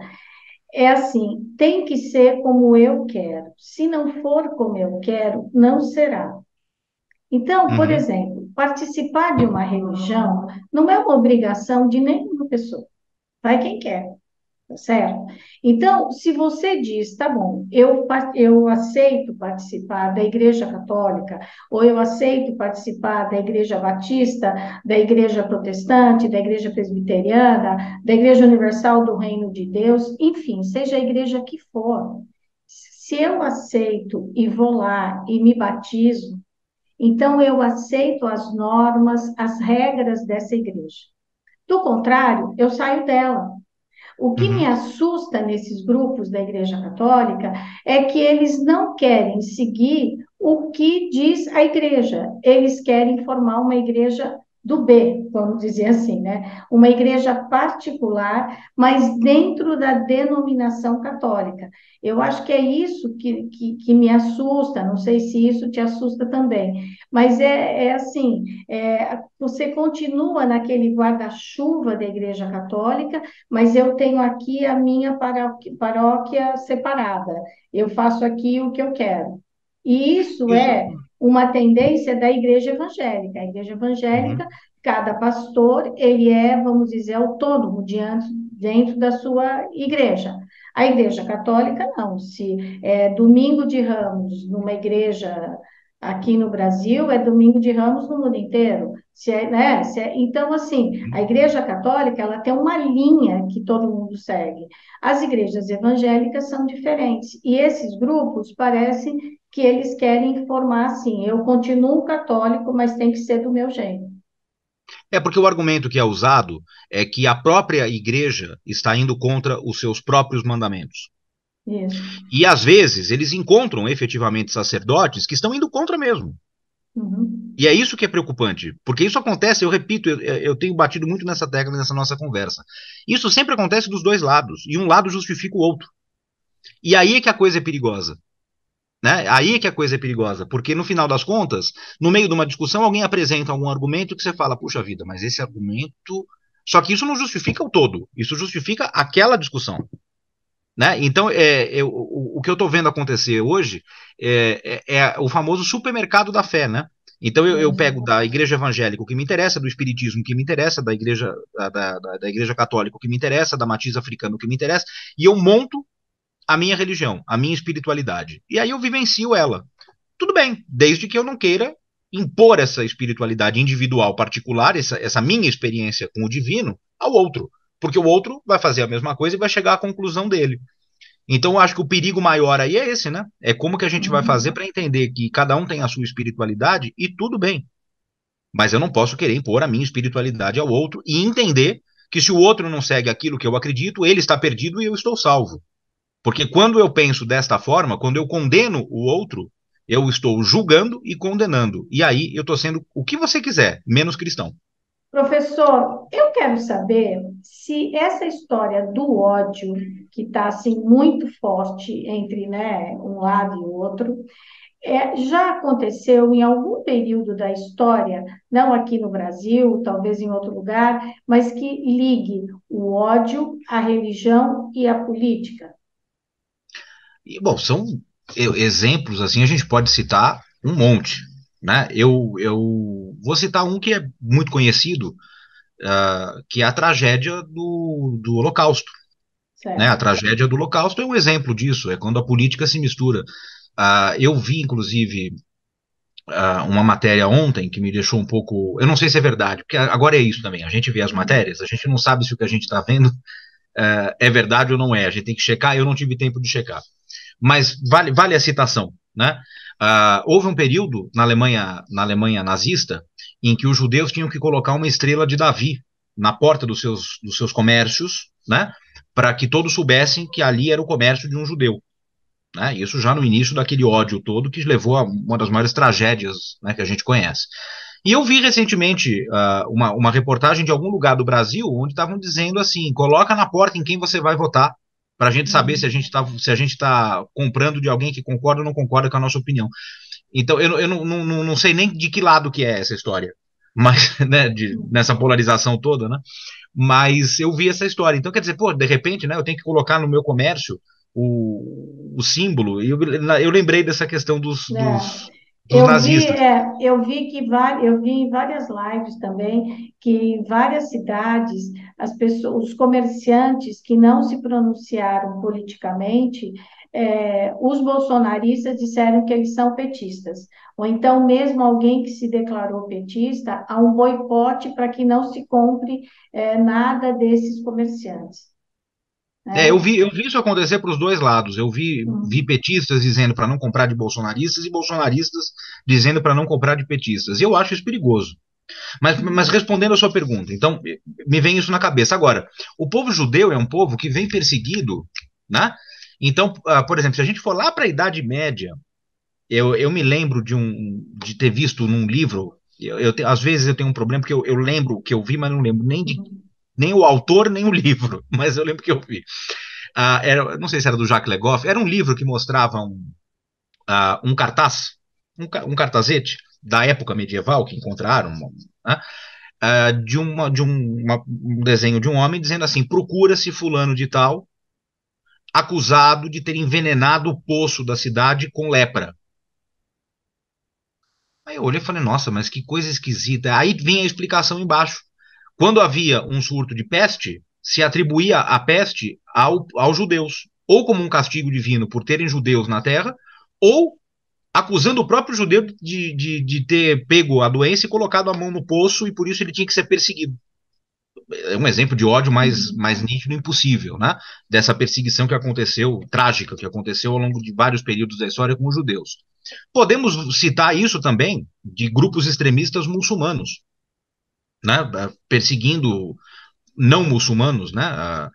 A: é assim, tem que ser como eu quero. Se não for como eu quero, não será. Então, por
B: Uhum.
A: exemplo, participar de uma religião não é uma obrigação de nenhuma pessoa. Vai quem quer. Tá certo? Então, se você diz, tá bom, eu aceito participar da Igreja Católica, ou eu aceito participar da Igreja Batista, da Igreja Protestante, da Igreja Presbiteriana, da Igreja Universal do Reino de Deus, enfim, seja a igreja que for. Se eu aceito e vou lá e me batizo, então eu aceito as normas, as regras dessa igreja. Do contrário, eu saio dela. O que me
B: Uhum.
A: assusta nesses grupos da Igreja Católica é que eles não querem seguir o que diz a igreja. Eles querem formar uma igreja do B, vamos dizer assim, né? Uma igreja particular, mas dentro da denominação católica. Eu acho que é isso que me assusta, não sei se isso te assusta também, mas é assim, você continua naquele guarda-chuva da Igreja Católica, mas eu tenho aqui a minha paróquia separada. Eu faço aqui o que eu quero. E isso
B: Isso.
A: é uma tendência da igreja evangélica. A igreja evangélica,
B: Uhum.
A: cada pastor, ele é, vamos dizer, autônomo dentro da sua igreja. A igreja católica, não. Se é domingo de Ramos numa igreja aqui no Brasil, é domingo de Ramos no mundo inteiro. Né? Então, assim, a Igreja Católica ela tem uma linha que todo mundo segue. As igrejas evangélicas são diferentes. E esses grupos parecem que eles querem informar assim: eu continuo católico, mas tem que ser do meu jeito.
B: É porque o argumento que é usado é que a própria igreja está indo contra os seus próprios mandamentos.
A: Isso.
B: E às vezes eles encontram efetivamente sacerdotes que estão indo contra mesmo.
A: Uhum.
B: E é isso que é preocupante, porque isso acontece, eu repito, eu tenho batido muito nessa tecla nessa nossa conversa. Isso sempre acontece dos dois lados, e um lado justifica o outro. E aí é que a coisa é perigosa. Né? Aí é que a coisa é perigosa, porque no final das contas, no meio de uma discussão, alguém apresenta algum argumento que você fala, puxa vida, mas esse argumento. Só que isso não justifica o todo, isso justifica aquela discussão. Né? Então, o que eu estou vendo acontecer hoje é o famoso supermercado da fé. Né? Então, eu
A: Isso.
B: pego da igreja evangélica o que me interessa, do espiritismo o que me interessa, da igreja, da igreja católica o que me interessa, da matiz africana o que me interessa, e eu monto a minha religião, a minha espiritualidade. E aí eu vivencio ela. Tudo bem, desde que eu não queira impor essa espiritualidade individual particular, essa minha experiência com o divino, ao outro. Porque o outro vai fazer a mesma coisa e vai chegar à conclusão dele. Então, eu acho que o perigo maior aí é esse, né? É como que a gente vai fazer
A: Uhum.
B: para entender que cada um tem a sua espiritualidade e tudo bem. Mas eu não posso querer impor a minha espiritualidade ao outro e entender que se o outro não segue aquilo que eu acredito, ele está perdido e eu estou salvo. Porque quando eu penso desta forma, quando eu condeno o outro, eu estou julgando e condenando. E aí eu estou sendo o que você quiser, menos cristão.
A: Professor, eu quero saber se essa história do ódio, que está assim muito forte entre, né, um lado e o outro, já aconteceu em algum período da história, não aqui no Brasil, talvez em outro lugar, mas que ligue o ódio à religião e à política?
B: E, bom, são exemplos, assim, a gente pode citar um monte. Né? Eu vou citar um que é muito conhecido, que é a tragédia do Holocausto. Né? A
A: Certo.
B: tragédia do Holocausto é um exemplo disso, é quando a política se mistura. Eu vi, inclusive, uma matéria ontem que me deixou um pouco. Eu não sei se é verdade, porque agora é isso também. A gente vê as matérias, a gente não sabe se o que a gente está vendo é verdade ou não é. A gente tem que checar. Eu não tive tempo de checar. Mas vale a citação. Né? Houve um período na Alemanha nazista em que os judeus tinham que colocar uma estrela de Davi na porta dos seus comércios, né? para que todos soubessem que ali era o comércio de um judeu. Né? Isso já no início daquele ódio todo que levou a uma das maiores tragédias, né, que a gente conhece. E eu vi recentemente uma reportagem de algum lugar do Brasil onde estavam dizendo assim: coloca na porta em quem você vai votar, para a gente saber
A: Hum.
B: se a gente está comprando de alguém que concorda ou não concorda com a nossa opinião. Então, eu não sei nem de que lado que é essa história, mas né, nessa polarização toda, né? Mas eu vi essa história. Então, quer dizer, pô, de repente, né, eu tenho que colocar no meu comércio o símbolo. E eu lembrei dessa questão
A: É.
B: dos nazistas.
A: Eu vi em várias lives também que em várias cidades as pessoas, os comerciantes que não se pronunciaram politicamente, os bolsonaristas disseram que eles são petistas. Ou então mesmo alguém que se declarou petista, há um boicote para que não se compre nada desses comerciantes, né?
B: Eu vi isso acontecer para os dois lados. Vi
A: Hum.
B: petistas dizendo para não comprar de bolsonaristas e bolsonaristas dizendo para não comprar de petistas. E eu acho isso perigoso. Mas respondendo a sua pergunta, então me vem isso na cabeça. Agora, o povo judeu é um povo que vem perseguido, né? Então, por exemplo, se a gente for lá para a Idade Média, eu me lembro de ter visto num livro. Às vezes eu tenho um problema porque eu lembro o que eu vi, mas não lembro nem o autor nem o livro, mas eu lembro que eu vi. Não sei se era do Jacques Legoff, era um livro que mostrava um cartaz, um cartazete da época medieval que encontraram, né? Um desenho de um homem dizendo assim: procura-se fulano de tal, acusado de ter envenenado o poço da cidade com lepra. Aí eu olhei e falei: nossa, mas que coisa esquisita. Aí vinha a explicação embaixo. Quando havia um surto de peste, se atribuía a peste aos judeus, ou como um castigo divino por terem judeus na terra, ou acusando o próprio judeu de ter pego a doença e colocado a mão no poço, e por isso ele tinha que ser perseguido. É um exemplo de ódio mais nítido e impossível, né? Dessa perseguição que aconteceu, trágica, que aconteceu ao longo de vários períodos da história com os judeus. Podemos citar isso também de grupos extremistas muçulmanos, né? Perseguindo não muçulmanos, né?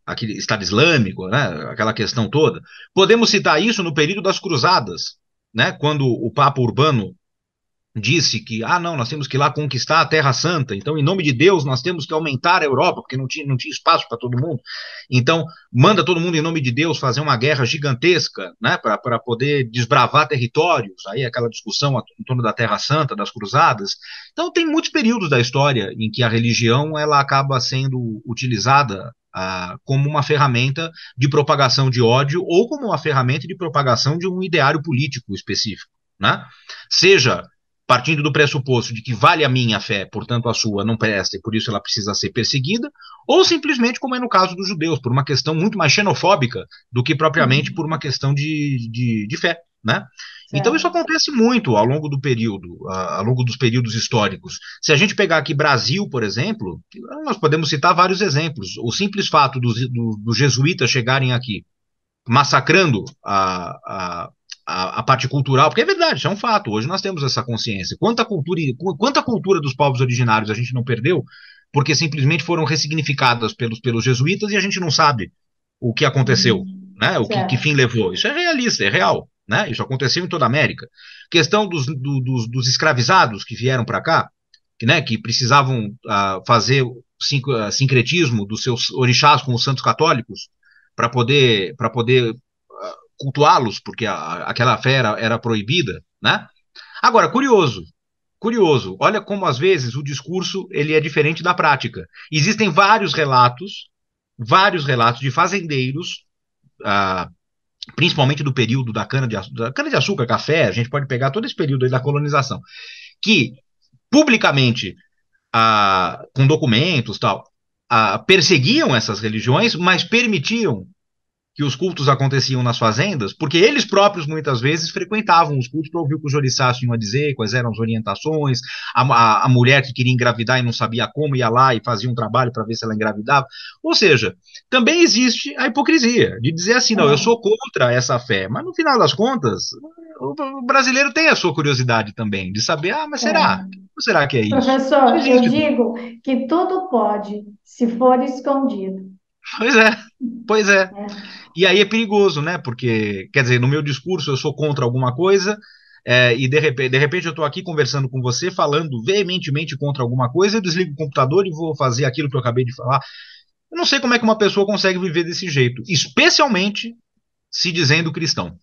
B: Aquele Estado Islâmico, né? Aquela questão toda. Podemos citar isso no período das Cruzadas, né? Quando o Papa Urbano disse que, não, nós temos que ir lá conquistar a Terra Santa, então, em nome de Deus, nós temos que aumentar a Europa, porque não tinha espaço para todo mundo. Então, manda todo mundo, em nome de Deus, fazer uma guerra gigantesca, né, para poder desbravar territórios, aí aquela discussão em torno da Terra Santa, das Cruzadas. Então, tem muitos períodos da história em que a religião ela acaba sendo utilizada como uma ferramenta de propagação de ódio ou como uma ferramenta de propagação de um ideário político específico, né? Seja partindo do pressuposto de que vale a minha fé, portanto a sua não presta e por isso ela precisa ser perseguida, ou simplesmente, como é no caso dos judeus, por uma questão muito mais xenofóbica do que propriamente por uma questão de fé, né? Então isso
A: Certo.
B: acontece muito ao longo do período, ao longo dos períodos históricos. Se a gente pegar aqui Brasil, por exemplo, nós podemos citar vários exemplos. O simples fato dos jesuítas chegarem aqui massacrando a parte cultural, porque é verdade, isso é um fato. Hoje nós temos essa consciência. Quanta cultura dos povos originários a gente não perdeu porque simplesmente foram ressignificadas pelos jesuítas e a gente não sabe o que aconteceu, né? Que
A: Certo.
B: fim levou. Isso é realista, é real. Né? Isso aconteceu em toda a América. Questão dos escravizados que vieram para cá, que precisavam fazer o sincretismo dos seus orixás com os santos católicos para poder cultuá-los, porque aquela fé era proibida, né? Agora, curioso, olha como às vezes o discurso ele é diferente da prática. Existem vários relatos de fazendeiros, ah, principalmente do período da cana de açúcar, café, a gente pode pegar todo esse período aí da colonização, que publicamente, com documentos tal, perseguiam essas religiões, mas permitiam que os cultos aconteciam nas fazendas, porque eles próprios muitas vezes frequentavam os cultos para ouvir o que os orixás tinham a dizer, quais eram as orientações, a mulher que queria engravidar e não sabia como ia lá e fazia um trabalho para ver se ela engravidava. Ou seja, também existe a hipocrisia de dizer assim, não, eu
A: É.
B: sou contra essa fé, mas no final das contas, o brasileiro tem a sua curiosidade também, de saber, mas será?
A: É.
B: Ou será que é isso? Isso
A: Professor, eu
B: existe.
A: digo que tudo pode, se for escondido.
B: Pois é, pois é.
A: Né?
B: E aí é perigoso, né? Porque, quer dizer, no meu discurso eu sou contra alguma coisa, e de repente eu estou aqui conversando com você, falando veementemente contra alguma coisa, eu desligo o computador e vou fazer aquilo que eu acabei de falar. Eu não sei como é que uma pessoa consegue viver desse jeito, especialmente se dizendo cristão.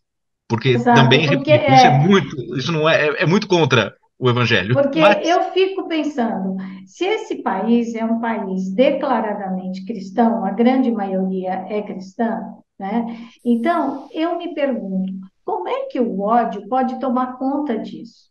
B: Porque
A: Exato,
B: também,
A: porque
B: repito, isso não é muito contra o evangelho.
A: porque
B: Mas,
A: eu fico pensando, se esse país é um país declaradamente cristão, a grande maioria é cristã, né? Então, eu me pergunto, como é que o ódio pode tomar conta disso?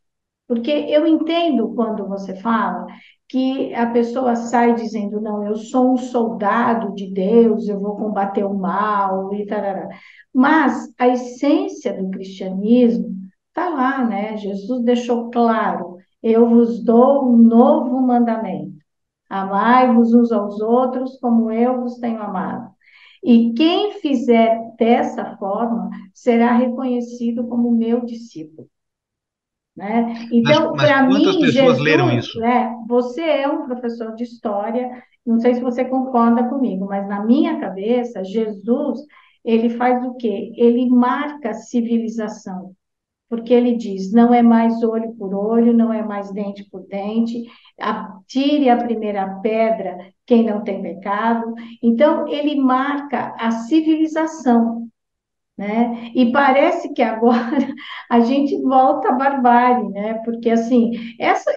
A: Porque eu entendo quando você fala que a pessoa sai dizendo, não, eu sou um soldado de Deus, eu vou combater o mal e tarará. Mas a essência do cristianismo está lá, né? Jesus deixou claro, eu vos dou um novo mandamento. Amai-vos uns aos outros como eu vos tenho amado. E quem fizer dessa forma será reconhecido como meu discípulo, né?
B: mas,
A: Então,
B: mas
A: para
B: quantas
A: mim,
B: pessoas leram
A: Jesus,
B: isso?
A: né? Você é um professor de história, não sei se você concorda comigo, mas na minha cabeça, Jesus, ele faz o quê? Ele marca a civilização, porque ele diz: não é mais olho por olho, não é mais dente por dente, atire a primeira pedra quem não tem pecado. Então, ele marca a civilização, né? E parece que agora a gente volta à barbárie, né? Porque, assim, essa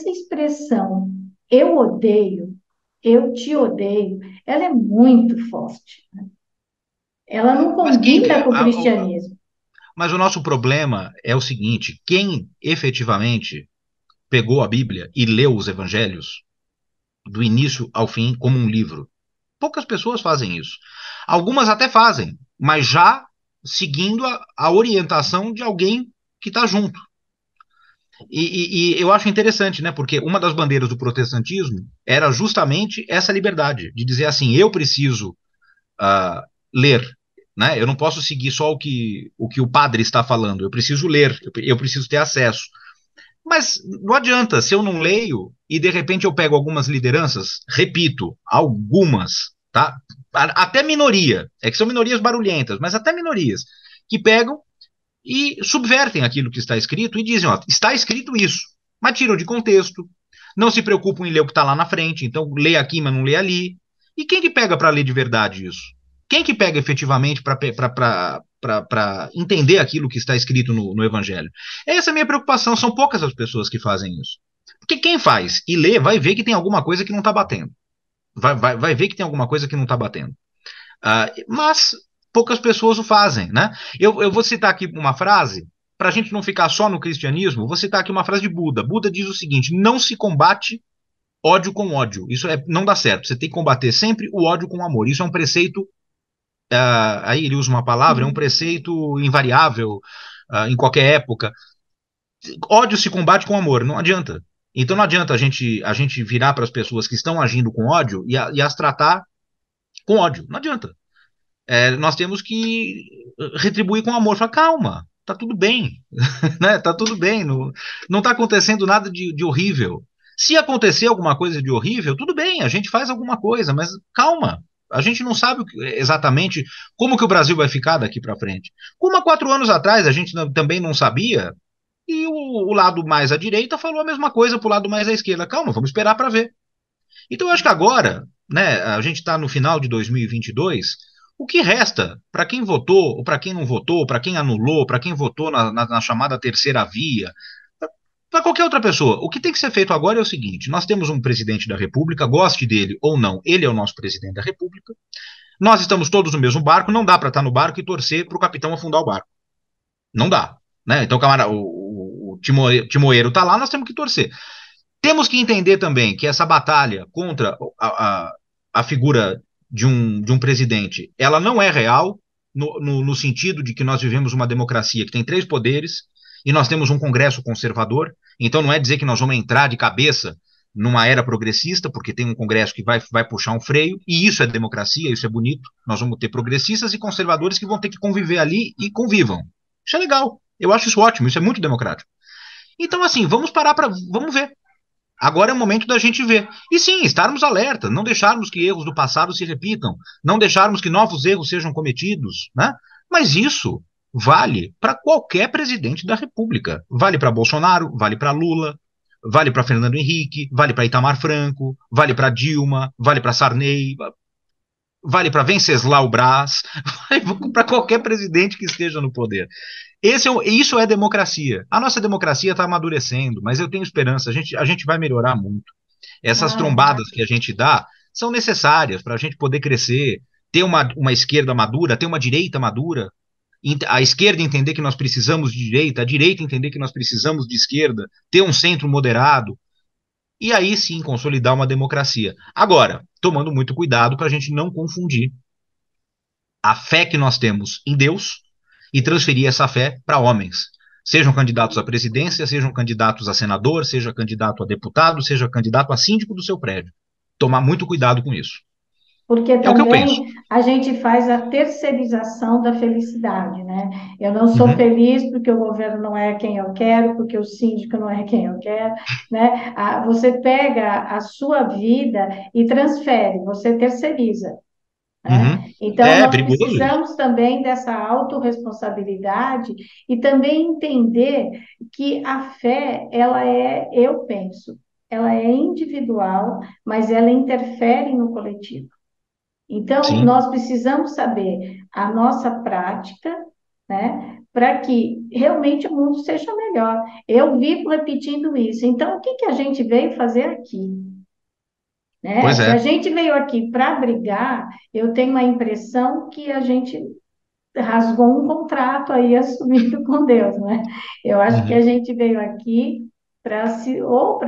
A: expressão, eu odeio, eu te odeio, ela é muito forte. Ela não
B: Mas quem,
A: combina com o cristianismo.
B: mas o nosso problema é o seguinte: quem efetivamente pegou a Bíblia e leu os evangelhos do início ao fim como um livro? Poucas pessoas fazem isso. Algumas até fazem, mas já seguindo a orientação de alguém que está junto. E eu acho interessante, né? Porque uma das bandeiras do protestantismo era justamente essa liberdade de dizer assim: eu preciso ler, né? Eu não posso seguir só o que o padre está falando. Eu preciso ler, eu preciso ter acesso. Mas não adianta, se eu não leio e de repente eu pego algumas lideranças, repito, algumas, tá? Até minoria, é que são minorias barulhentas, mas até minorias, que pegam e subvertem aquilo que está escrito e dizem, ó, está escrito isso, mas tiram de contexto, não se preocupam em ler o que está lá na frente, então lê aqui, mas não lê ali. E quem que pega para ler de verdade isso? Quem que pega efetivamente para entender aquilo que está escrito no Evangelho? Essa é a minha preocupação, são poucas as pessoas que fazem isso. Porque quem faz e lê vai ver que tem alguma coisa que não está batendo. Vai ver que tem alguma coisa que não está batendo. Mas poucas pessoas o fazem, né? Eu vou citar aqui uma frase, para a gente não ficar só no cristianismo, vou citar aqui uma frase de Buda. Buda diz o seguinte: não se combate ódio com ódio. Isso não dá certo. Você tem que combater sempre o ódio com o amor. Isso é um preceito, aí ele usa uma palavra, é um preceito invariável em qualquer época. Ódio se combate com amor, não adianta. Então não adianta a gente virar para as pessoas que estão agindo com ódio e as tratar com ódio. Não adianta. Nós temos que retribuir com amor. Falar, calma, tá tudo bem, né? Tá tudo bem, não tá acontecendo nada de horrível. Se acontecer alguma coisa de horrível, tudo bem, a gente faz alguma coisa, mas calma. A gente não sabe exatamente como que o Brasil vai ficar daqui para frente. Como há 4 anos atrás a gente também não sabia, e o lado mais à direita falou a mesma coisa para o lado mais à esquerda. Calma, vamos esperar para ver. Então, eu acho que agora, né, a gente está no final de 2022, o que resta para quem votou, ou para quem não votou, para quem anulou, para quem votou na chamada terceira via, para qualquer outra pessoa, o que tem que ser feito agora é o seguinte: nós temos um presidente da República, goste dele ou não, ele é o nosso presidente da República, nós estamos todos no mesmo barco, não dá para estar no barco e torcer para o capitão afundar o barco. Não dá. Né? Então, camarada, o timoeiro está lá, nós temos que torcer. Temos que entender também que essa batalha contra a figura de um presidente, ela não é real, no sentido de que nós vivemos uma democracia que tem três poderes e nós temos um Congresso conservador. Então não é dizer que nós vamos entrar de cabeça numa era progressista, porque tem um Congresso que vai puxar um freio, e isso é democracia, isso é bonito. Nós vamos ter progressistas e conservadores que vão ter que conviver ali e convivam. Isso é legal. Eu acho isso ótimo, isso é muito democrático. Então, assim, vamos parar para. Vamos ver. Agora é o momento da gente ver. E sim, estarmos alerta, não deixarmos que erros do passado se repitam, não deixarmos que novos erros sejam cometidos, né? Mas isso vale para qualquer presidente da República. Vale para Bolsonaro, vale para Lula, vale para Fernando Henrique, vale para Itamar Franco, vale para Dilma, vale para Sarney, vale para Venceslau Braz, vale para qualquer presidente que esteja no poder. Isso é democracia. A nossa democracia está amadurecendo, mas eu tenho esperança, a gente vai melhorar muito. Essas
A: Ai,
B: trombadas que a gente dá são necessárias para a gente poder crescer, ter uma esquerda madura, ter uma direita madura, a esquerda entender que nós precisamos de direita, a direita entender que nós precisamos de esquerda, ter um centro moderado, e aí sim consolidar uma democracia. Agora, tomando muito cuidado para a gente não confundir a fé que nós temos em Deus e transferir essa fé para homens. Sejam candidatos à presidência, sejam candidatos a senador, seja candidato a deputado, seja candidato a síndico do seu prédio. Tomar muito cuidado com isso.
A: porque
B: É o que eu penso.
A: também a gente faz a terceirização da felicidade, né? Eu não sou
B: Uhum,
A: feliz porque o governo não é quem eu quero, porque o síndico não é quem eu quero, né? Você pega a sua vida e transfere, você terceiriza,
B: uhum.
A: né? Então,
B: É
A: nós
B: perigoso isso.
A: precisamos também dessa autorresponsabilidade e também entender que a fé, ela é, eu penso, ela é individual, mas ela interfere no coletivo. Então,
B: Sim,
A: nós precisamos saber a nossa prática, né, para que realmente o mundo seja melhor. Eu vivo repetindo isso. Então, o que que a gente veio fazer aqui? Né?
B: pois
A: Se a
B: é.
A: gente veio aqui para brigar, eu tenho a impressão que a gente rasgou um contrato aí assumido com Deus, né? Eu acho que a
B: Uhum.
A: gente veio aqui para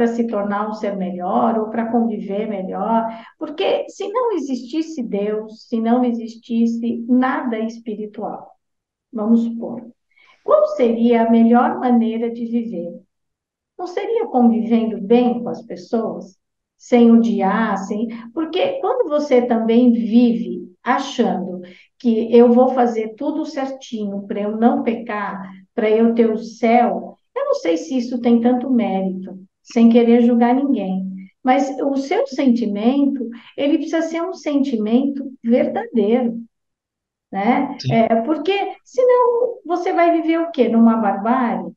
A: se tornar um ser melhor ou para conviver melhor, porque se não existisse Deus, se não existisse nada espiritual, vamos supor, qual seria a melhor maneira de viver? Não seria convivendo bem com as pessoas, sem odiar, sem... Porque quando você também vive achando que eu vou fazer tudo certinho para eu não pecar, para eu ter o céu, eu não sei se isso tem tanto mérito, sem querer julgar ninguém. Mas o seu sentimento, ele precisa ser um sentimento verdadeiro, né?
B: Sim.
A: Porque senão você vai viver o quê? Numa barbárie?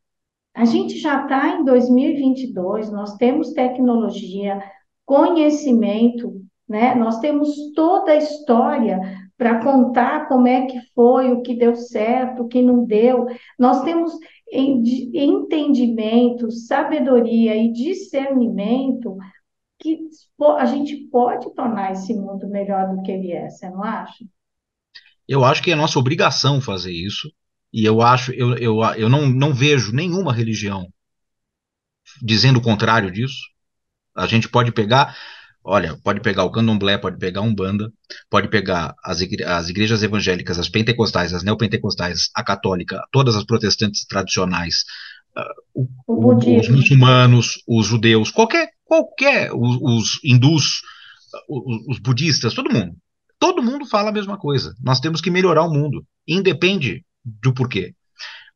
A: A gente já está em 2022, nós temos tecnologia, conhecimento, né? Nós temos toda a história para contar como é que foi, o que deu certo, o que não deu. Nós temos entendimento, sabedoria e discernimento que a gente pode tornar esse mundo melhor do que ele é, você não acha?
B: Eu acho que é nossa obrigação fazer isso. E eu não vejo nenhuma religião dizendo o contrário disso. A gente pode pegar, olha, pode pegar o candomblé, pode pegar a Umbanda, pode pegar as igrejas evangélicas, as pentecostais, as neopentecostais, a católica, todas as protestantes tradicionais,
A: O
B: os
A: budismo.
B: muçulmanos, os judeus, os hindus, os budistas, todo mundo. Todo mundo fala a mesma coisa. Nós temos que melhorar o mundo, independe do porquê.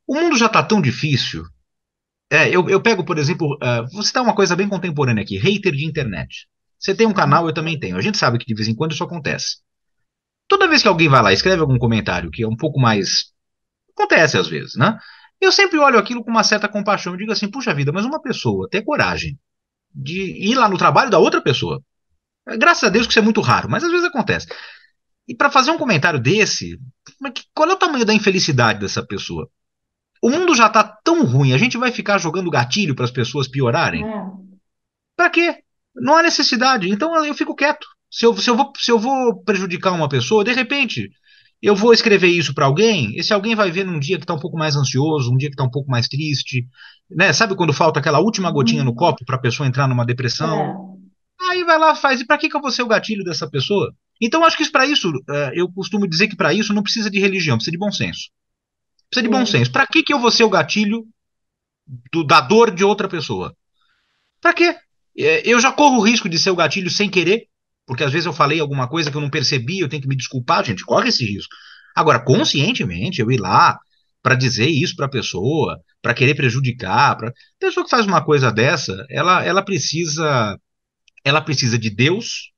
B: O mundo já está tão difícil. Eu pego, por exemplo, vou citar uma coisa bem contemporânea aqui: hater de internet. Você tem um canal, eu também tenho. A gente sabe que de vez em quando isso acontece. Toda vez que alguém vai lá e escreve algum comentário que é um pouco mais. Acontece às vezes, né? Eu sempre olho aquilo com uma certa compaixão e digo assim: puxa vida, mas uma pessoa ter coragem de ir lá no trabalho da outra pessoa. Graças a Deus que isso é muito raro, mas às vezes acontece. E para fazer um comentário desse, qual é o tamanho da infelicidade dessa pessoa? O mundo já tá tão ruim, a gente vai ficar jogando gatilho para as pessoas piorarem?
A: Né?
B: Para quê? Não há necessidade. Então eu fico quieto. Se eu vou prejudicar uma pessoa, de repente, eu vou escrever isso para alguém. Esse alguém vai ver num dia que está um pouco mais ansioso, um dia que está um pouco mais triste, né? Sabe quando falta aquela última gotinha no
A: Uhum.
B: copo para a pessoa entrar numa depressão?
A: É,
B: Aí vai lá, faz. E para que que eu vou ser o gatilho dessa pessoa? Então acho que para isso, eu costumo dizer que para isso não precisa de religião, precisa de bom senso. Precisa de bom senso.
A: sim,
B: Para que que eu vou ser o gatilho da dor de outra pessoa? Para quê? Eu já corro o risco de ser o gatilho sem querer, porque às vezes eu falei alguma coisa que eu não percebi, eu tenho que me desculpar, gente, corre esse risco. Agora, conscientemente, eu ir lá, para dizer isso para a pessoa, para querer prejudicar. A pessoa que faz uma coisa dessa, ela precisa de Deus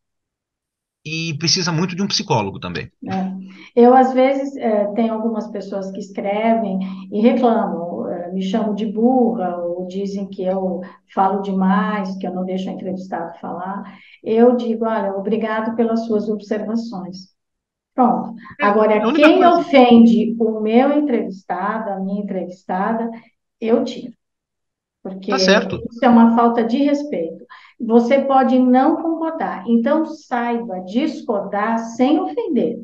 B: e precisa muito de um psicólogo também.
A: Né? Eu, às vezes, tenho algumas pessoas que escrevem e reclamam, me chamam de burra, ou dizem que eu falo demais, que eu não deixo o entrevistado falar. Eu digo, olha, obrigado pelas suas observações. Pronto.
B: É a
A: Agora,
B: única
A: quem
B: coisa.
A: ofende o meu entrevistado, a minha entrevistada, eu tiro,
B: Tá
A: porque
B: certo.
A: isso é uma falta de respeito. Você pode não concordar, então saiba discordar sem ofender,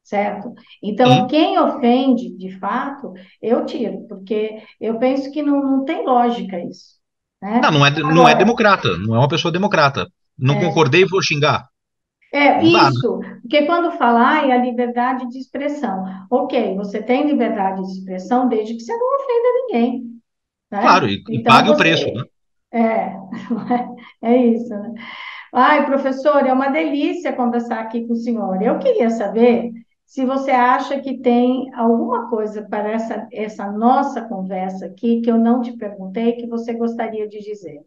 A: certo? Então,
B: Sim.
A: quem ofende, de fato, eu tiro, porque eu penso que não tem lógica isso,
B: Não,
A: né?
B: não é
A: Agora,
B: democrata, não é uma pessoa democrata. Não
A: é,
B: concordei e vou xingar. Não dá, né?
A: isso, porque quando falar é a liberdade de expressão. Ok, você tem liberdade de expressão desde que você não ofenda ninguém,
B: Claro,
A: né?
B: e
A: Então,
B: pague o preço, né?
A: você... É, é isso, né? Ai, professor, é uma delícia conversar aqui com o senhor. Eu queria saber se você acha que tem alguma coisa para essa nossa conversa aqui que eu não te perguntei que você gostaria de dizer.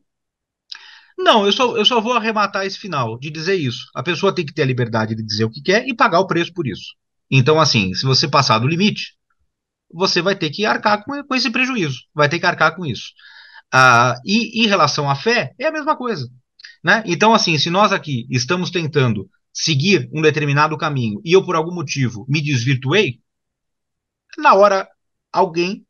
B: Não, eu só vou arrematar esse final de dizer isso. A pessoa tem que ter a liberdade de dizer o que quer e pagar o preço por isso. Então, assim, se você passar do limite, você vai ter que arcar com esse prejuízo, vai ter que arcar com isso. E em relação à fé, é a mesma coisa, né? Então, assim, se nós aqui estamos tentando seguir um determinado caminho e eu, por algum motivo, me desvirtuei, na hora alguém,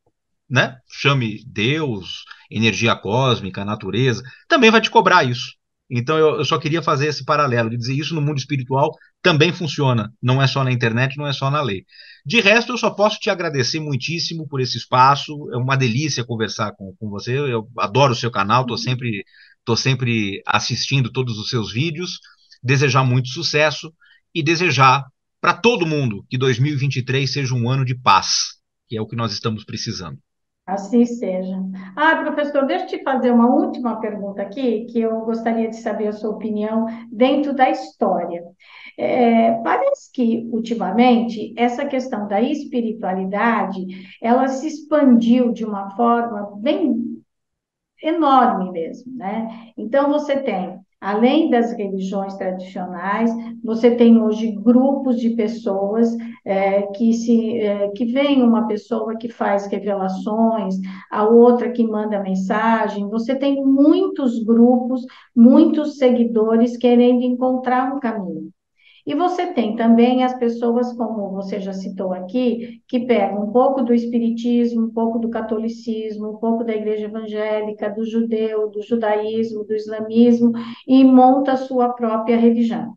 B: né? Chame Deus, energia cósmica, natureza, também vai te cobrar isso. Então eu só queria fazer esse paralelo, de dizer isso no mundo espiritual também funciona, não é só na internet, não é só na lei. De resto, eu só posso te agradecer muitíssimo por esse espaço, é uma delícia conversar com você, eu adoro o seu canal, tô sempre assistindo todos os seus vídeos, desejar muito sucesso e desejar para todo mundo que 2023 seja um ano de paz, que é o que nós estamos precisando.
A: Assim seja. Ah, professor, deixa eu te fazer uma última pergunta aqui, que eu gostaria de saber a sua opinião dentro da história. Parece que, ultimamente, essa questão da espiritualidade, ela se expandiu de uma forma bem enorme mesmo, né? Então, você tem, além das religiões tradicionais, você tem hoje grupos de pessoas que vem uma pessoa que faz revelações, a outra que manda mensagem. Você tem muitos grupos, muitos seguidores querendo encontrar um caminho. E você tem também as pessoas, como você já citou aqui, que pegam um pouco do espiritismo, um pouco do catolicismo, um pouco da igreja evangélica, do judeu, do judaísmo, do islamismo e monta a sua própria religião.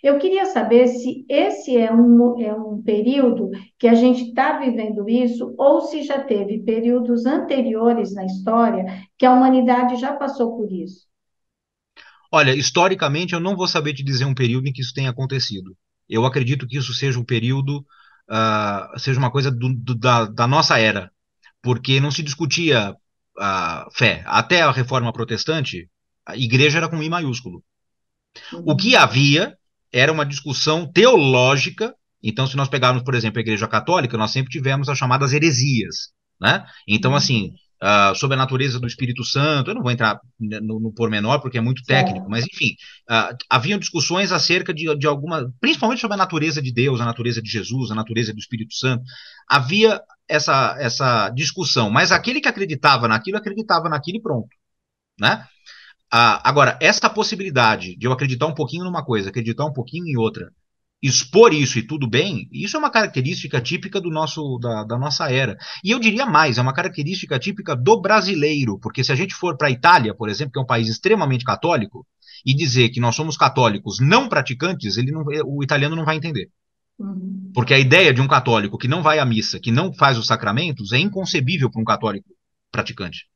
A: Eu queria saber se esse é um período que a gente está vivendo isso, ou se já teve períodos anteriores na história que a humanidade já passou por isso.
B: Olha, historicamente, eu não vou saber te dizer um período em que isso tenha acontecido. Eu acredito que isso seja um período, seja uma coisa da nossa era, porque não se discutia fé. Até a Reforma Protestante, a igreja era com I maiúsculo. O que
A: Uhum.
B: havia era uma discussão teológica. Então, se nós pegarmos, por exemplo, a Igreja Católica, nós sempre tivemos as chamadas heresias, né? Então, assim,
A: Uhum.
B: sobre a natureza do Espírito Santo, eu não vou entrar no pormenor porque é muito técnico,
A: Certo.
B: mas enfim, haviam discussões acerca de alguma, principalmente sobre a natureza de Deus, a natureza de Jesus, a natureza do Espírito Santo. Havia essa discussão, mas aquele que acreditava naquilo e pronto, né? Agora, essa possibilidade de eu acreditar um pouquinho numa coisa, acreditar um pouquinho em outra, expor isso e tudo bem, isso é uma característica típica da nossa era. E eu diria mais, é uma característica típica do brasileiro, porque se a gente for para a Itália, por exemplo, que é um país extremamente católico, e dizer que nós somos católicos não praticantes, o italiano não vai entender.
A: Uhum.
B: Porque a ideia de um católico que não vai à missa, que não faz os sacramentos, é inconcebível para um católico praticante.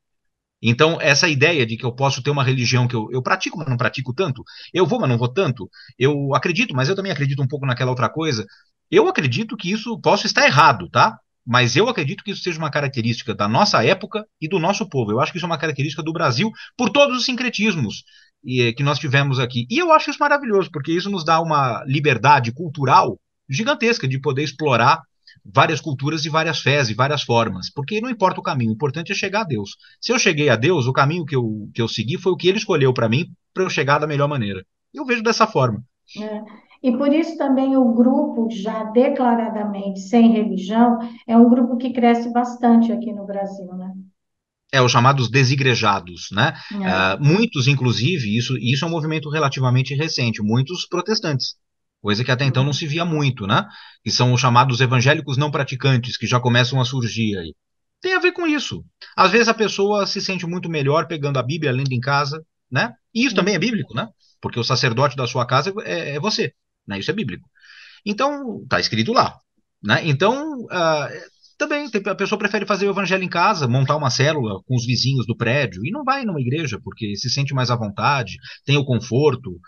B: Então, essa ideia de que eu posso ter uma religião que eu pratico, mas não pratico tanto, eu vou, mas não vou tanto, eu acredito, mas eu também acredito um pouco naquela outra coisa. Eu acredito que isso posso estar errado, tá? Mas eu acredito que isso seja uma característica da nossa época e do nosso povo. Eu acho que isso é uma característica do Brasil por todos os sincretismos que nós tivemos aqui. E eu acho isso maravilhoso, porque isso nos dá uma liberdade cultural gigantesca de poder explorar várias culturas e várias fés e várias formas, porque não importa o caminho, o importante é chegar a Deus. Se eu cheguei a Deus, o caminho que eu segui foi o que ele escolheu para eu chegar da melhor maneira. Eu vejo dessa forma.
A: Né? E por isso também o grupo, já declaradamente sem religião, é um grupo que cresce bastante aqui no Brasil, né?
B: É, os chamados desigrejados, né?
A: É.
B: Muitos, inclusive, isso é um movimento relativamente recente, muitos protestantes, coisa que até então não se via muito, né? Que são os chamados evangélicos não praticantes, que já começam a surgir aí. Tem a ver com isso. Às vezes a pessoa se sente muito melhor pegando a Bíblia, lendo em casa, né? E isso também é bíblico, né? Porque o sacerdote da sua casa é você, né? Isso é bíblico. Então, está escrito lá. Né? Então, também a pessoa prefere fazer o evangelho em casa, montar uma célula com os vizinhos do prédio e não vai numa igreja porque se sente mais à vontade, tem o conforto,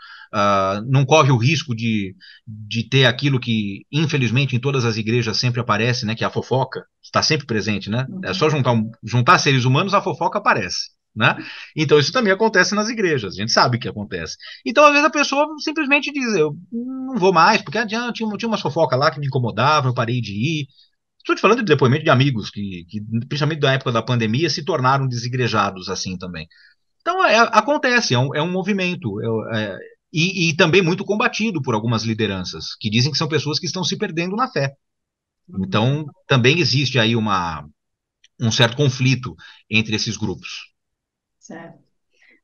B: não corre o risco de ter aquilo que, infelizmente, em todas as igrejas sempre aparece, né? Que é a fofoca, está sempre presente, né? É só juntar seres humanos, a fofoca aparece. Né? Então isso também acontece nas igrejas, a gente sabe que acontece. Então às vezes a pessoa simplesmente diz, eu não vou mais, porque tinha uma fofoca lá que me incomodava, eu parei de ir. Estou te falando de depoimento de amigos que, principalmente da época da pandemia, se tornaram desigrejados assim também. Então acontece, é um movimento, e também muito combatido por algumas lideranças, que dizem que são pessoas que estão se perdendo na fé. Então também existe aí um certo conflito entre esses grupos.
A: Certo.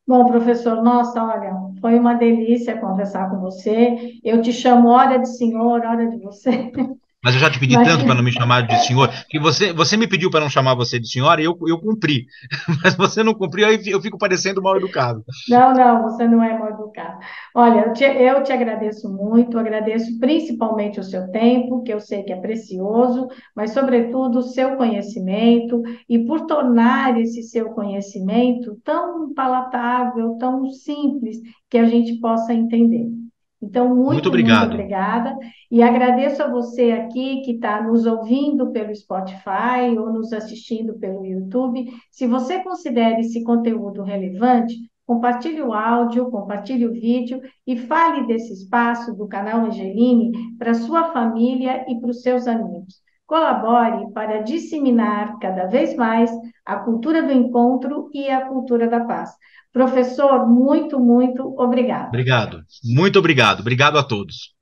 A: Bom, professor, nossa, olha, foi uma delícia conversar com você. Eu te chamo hora de senhor, hora de você,
B: Mas eu já te pedi
A: mas
B: tanto para não me chamar de senhor, que você me pediu para não chamar você de senhora e eu cumpri. Mas você não cumpriu, aí eu fico parecendo mal educado.
A: não, não, você não é mal educado. Olha, eu te agradeço muito, agradeço principalmente o seu tempo, que eu sei que é precioso, mas, sobretudo, o seu conhecimento, e por tornar esse seu conhecimento tão palatável, tão simples, que a gente possa entender. Então,
B: Muito
A: muito, muito
B: obrigado.
A: obrigada, e agradeço a você aqui que está nos ouvindo pelo Spotify ou nos assistindo pelo YouTube. Se você considera esse conteúdo relevante, compartilhe o áudio, compartilhe o vídeo e fale desse espaço do canal Angeline para sua família e para os seus amigos. Colabore para disseminar cada vez mais a cultura do encontro e a cultura da paz. Professor, muito, muito obrigada.
B: Obrigado. Muito obrigado. Obrigado a todos.